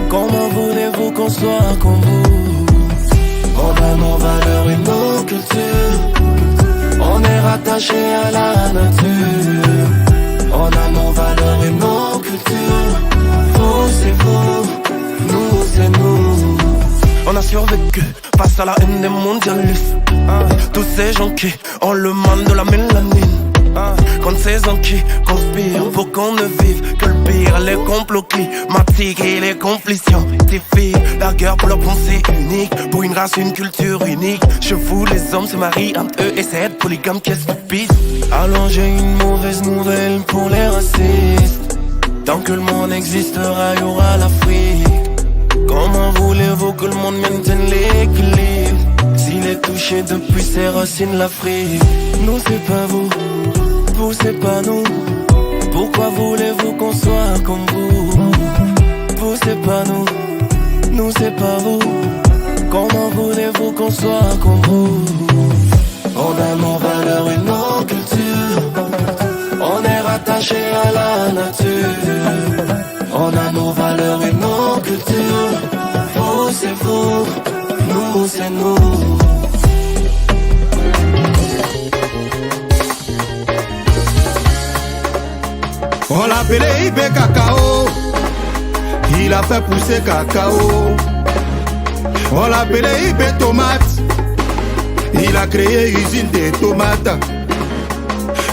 Comment voulez-vous qu'on soit comme vous? On a nos valeurs et nos cultures. On est rattaché à la nature. On a nos valeurs et nos cultures. Vous c'est vous, nous c'est nous. On a survécu face à la haine des mondialistes. Tous ces gens qui ont le mal de la mélanine. Contre ces gens qui conspirent pour qu'on ne vive que le pire. Les complots climatiques et les conflits scientifiques. La guerre pour leur pensée unique, pour une race, une culture unique. Chez vous les hommes se marient entre eux et c'est être polygame qui est stupide. Alors j'ai une mauvaise nouvelle pour les racistes. Tant que le monde existera, il y aura l'Afrique. Comment voulez-vous que le monde maintienne l'équilibre s'il est touché depuis ses racines l'Afrique? Nous c'est pas vous c'est pas nous. Pourquoi voulez-vous qu'on soit comme vous? Vous c'est pas nous c'est pas vous. Comment voulez-vous qu'on soit comme vous? On a nos valeurs et nos cultures. On est rattaché à la nature. On a nos valeurs et nos cultures. Vous c'est vous, nous c'est nous. On l'appelait Ibé Cacao, il a fait pousser cacao. On l'appelait Ibé Tomate, il a créé usine de tomates.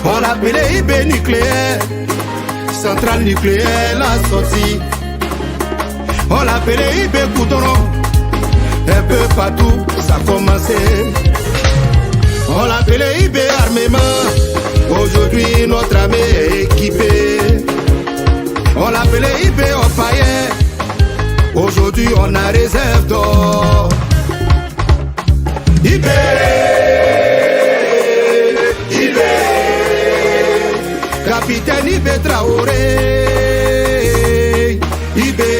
On l'appelait Ibé Nucléaire, centrale nucléaire la sortie. On l'appelait Ibé Coudron, un peu partout ça commençait. On l'appelait Ibé Armement, aujourd'hui notre armée est équipée. On l'appelait Ibé Opaye, aujourd'hui on a réserve d'or. Ibé, capitaine Ibé Traoré. Ibé,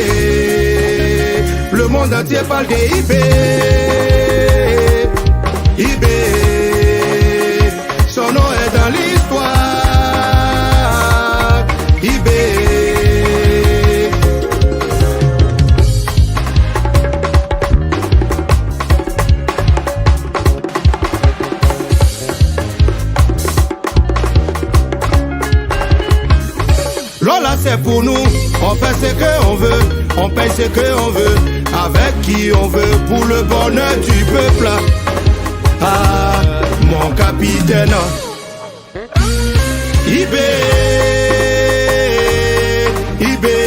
le monde entier parle de Ibé. Ibé, son nom est dans l'histoire. Ibé. Lola c'est pour nous, on fait ce qu'on veut, on paye ce qu'on veut, avec qui on veut, pour le bonheur du peuple. Ah, mon capitaine Ibé, Ibé,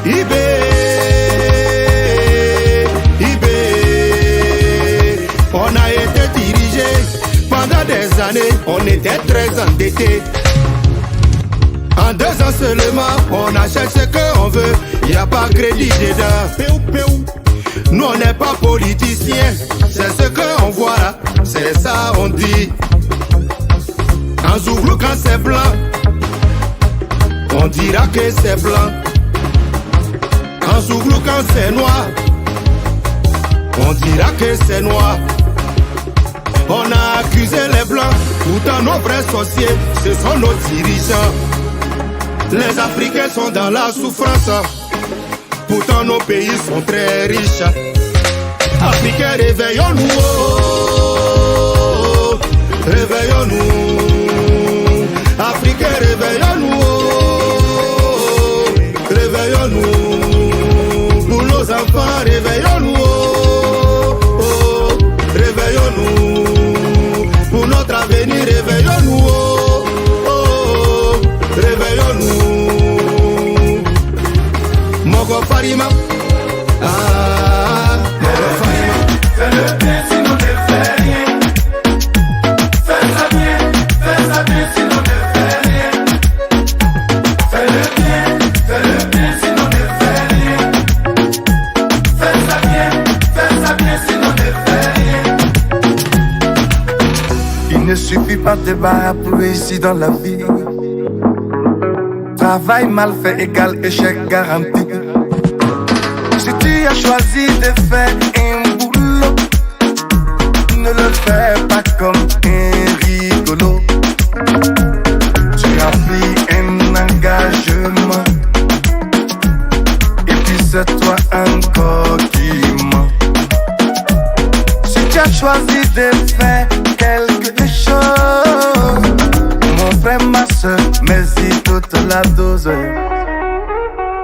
Ibé, Ibé. On a été dirigé pendant des années, on était très endettés. En 2 ans seulement, on achète ce qu'on veut, y a pas crédit dedans. Nous on n'est pas politiciens, c'est ce qu'on voit là, c'est ça on dit. En Zouglou quand c'est blanc, on dira que c'est blanc. En Zouglou quand c'est noir, on dira que c'est noir. On a accusé les blancs Pourtant nos vrais sorciers, ce sont nos dirigeants. Les Africains sont dans la souffrance. Pourtant nos pays sont très riches. Africains, réveillons-nous, oh, réveillons-nous. Africains, réveillons-nous, oh, réveillons-nous. Pour nos enfants, réveillons-nous, oh, réveillons-nous. Pour notre avenir, réveillons-nous, oh, réveillons-nous. Mogo Farima, Mogo Farima. Fais le bien sinon ne fais rien. Fais ça bien sinon ne fais rien. Fais le bien sinon ne fais rien. Fais ça bien sinon ne fais rien. Il ne suffit pas de barrer pour réussir dans la vie. Travail mal fait égale échec garanti. Si tu as choisi de faire un boulot, ne le fais pas comme un rigolo. Tu as pris un engagement, et puis c'est toi encore qui mens. Si tu as choisi de faire quelque chose, mon frère, ma soeur, mais si toute la dose,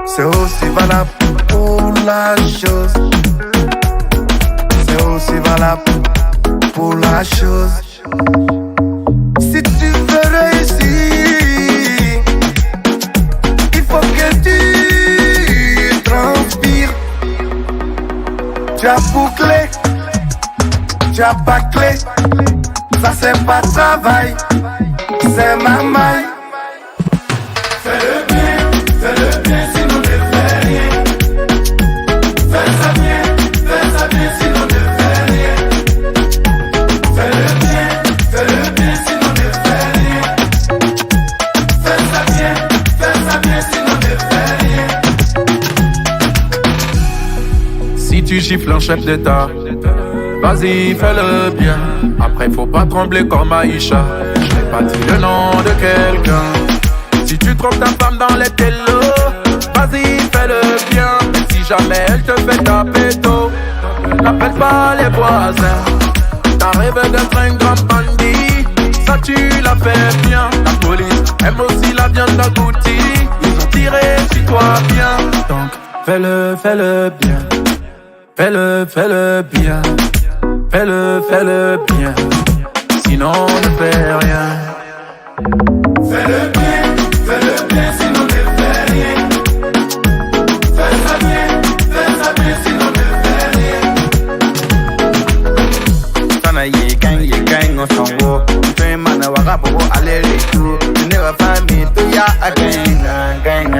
c'est aussi valable pour la chose. C'est aussi valable pour la chose. Si tu veux réussir, il faut que tu transpires. Tu as bouclé, tu as bâclé. Ça c'est pas travail, c'est ma maille. Fais le bien sinon ne fais rien. Fais ça bien sinon ne fais rien. Fais le bien sinon ne fais rien. Fais ça bien sinon ne fais rien. Si tu gifles un chef d'État, vas-y fais-le bien. Après faut pas trembler comme Aïcha. Je n'ai pas dit le nom de quelqu'un. Si tu trompes ta femme dans les télos, vas-y fais-le bien. Si jamais elle te fait taper tôt, n'appelle pas les voisins. T'as rêvé d'être un grand bandit, ça tu l'as fait bien. La police aime aussi la viande d'agouti, ils ont tiré sur toi bien. Donc fais-le bien. Fais-le bien. Fais-le bien. Sinon ne fais rien. Fais-le bien sinon ne fais rien. Fais ça bien sinon ne fais rien. Sana ye gang on s'en va. Tu es man waka pour aller les tours. Tu ne vas pas me to ya gang.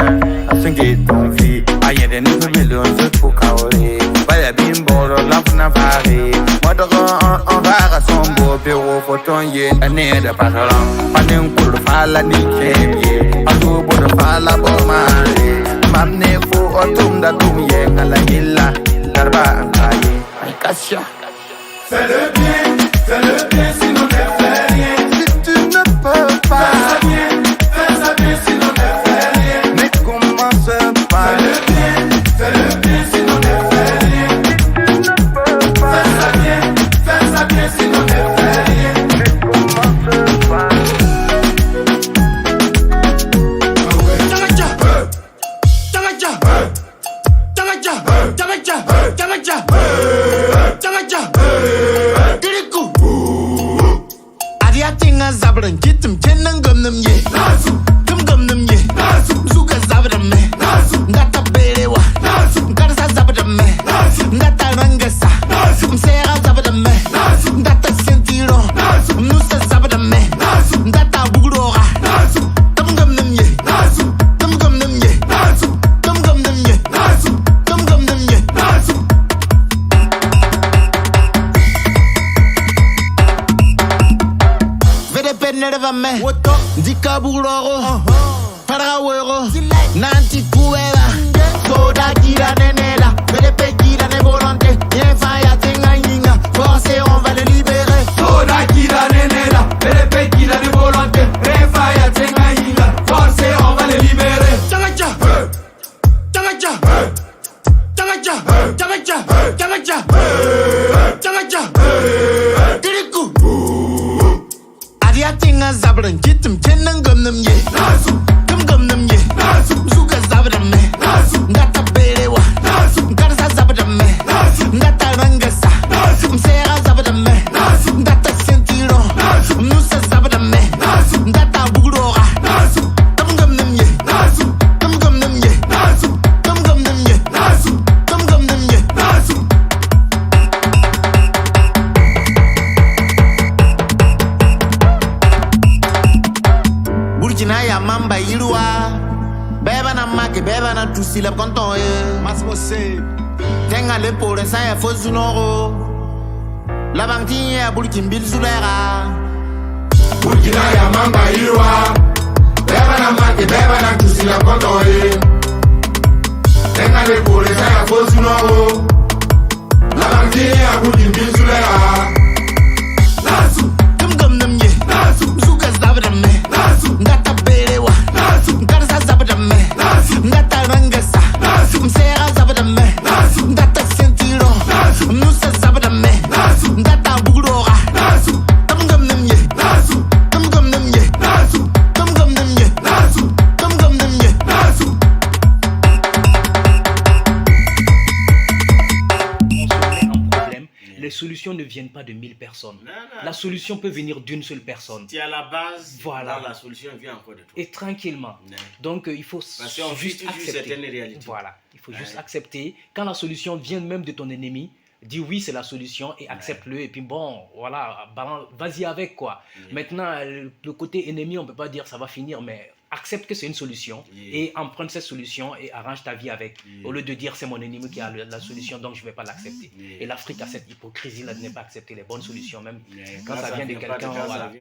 I think it don't feel. I ain't the new million to cook out. Vaya bimbo la fna pare. Moi de on va à son beau bureau pour ton yé. Année de parlant. Pas d'un coup de fala ni kébie. A tout pour de fala pour mari. Mamne fou autum da tum yé. Ala illa. Darba antaye. Kasha. Fais le bien sinon ne fais rien. Si tu ne peux pas, fais ça bien sinon ne fais rien. Mais commence pas. Fais le bien sinon ne fais rien. Fais ça bien sinon ne fais rien. Mais commence pas. Zabran kitim kenan gamnam ye nasu tum gamnam ye nasu zuga zabran me nasu ngata berewa nasu ngarsa zabran me nasu ngata rangasa nasu msera zabran me nasu ngata sentiro nasu nusa zabran me nasu ngata bugurora nasu tum gamnam ye nasu tum gamnam ye nasu tum gamnam ye nasu tum gamnam ye nasu. Me dika buroro para wero nanti kuela soda gira nenela pepe gira ne volonté bien fa ya tenga yinga forcé on va le libérer soda gira nenela pepe nam ye gum nam ye zuka zabda me ngata belewa ngata sa zabda me ngata rangasa msera zabda me ngata sentiro musa zabda me ngata bugurora gum nam ye gum nam ye gum nam ye gum nam ye Burkina ya mamba ilwa beba na make beba na tusila konton Massimo se tenga le pole sa ya fozunoro la banki ya Burkina bil zulera Burkina ya mamba ilwa beba na make beba na tusila konton tenga le pole sa ya fozunoro la banki ya Burkina bil zulera Nasu gum nam ye zuka zabda me ngata belewa ngata sa zabda me ngata rangasa msera zabda me ngata sentiro musa zabda me ngata bugurora gum nam ye gum nam ye gum nam ye gum nam ye Les solutions ne viennent pas de 1000 personnes. La solution peut venir d'une seule personne. C'est à la base, voilà. La solution vient encore de toi. Et tranquillement. Donc il faut juste accepter. Voilà, il faut juste accepter. Quand la solution vient même de ton ennemi, dis oui, c'est la solution et accepte-le. Et puis bon, voilà, vas-y avec quoi. Maintenant, le côté ennemi, on ne peut pas dire ça va finir, mais accepte que c'est une solution et emprunte cette solution et arrange ta vie avec. Au lieu de dire c'est mon ennemi qui a la solution, donc je ne vais pas l'accepter. Et l'Afrique a cette hypocrisie là de ne pas accepter les bonnes solutions, même quand ça vient de quelqu'un. Voilà.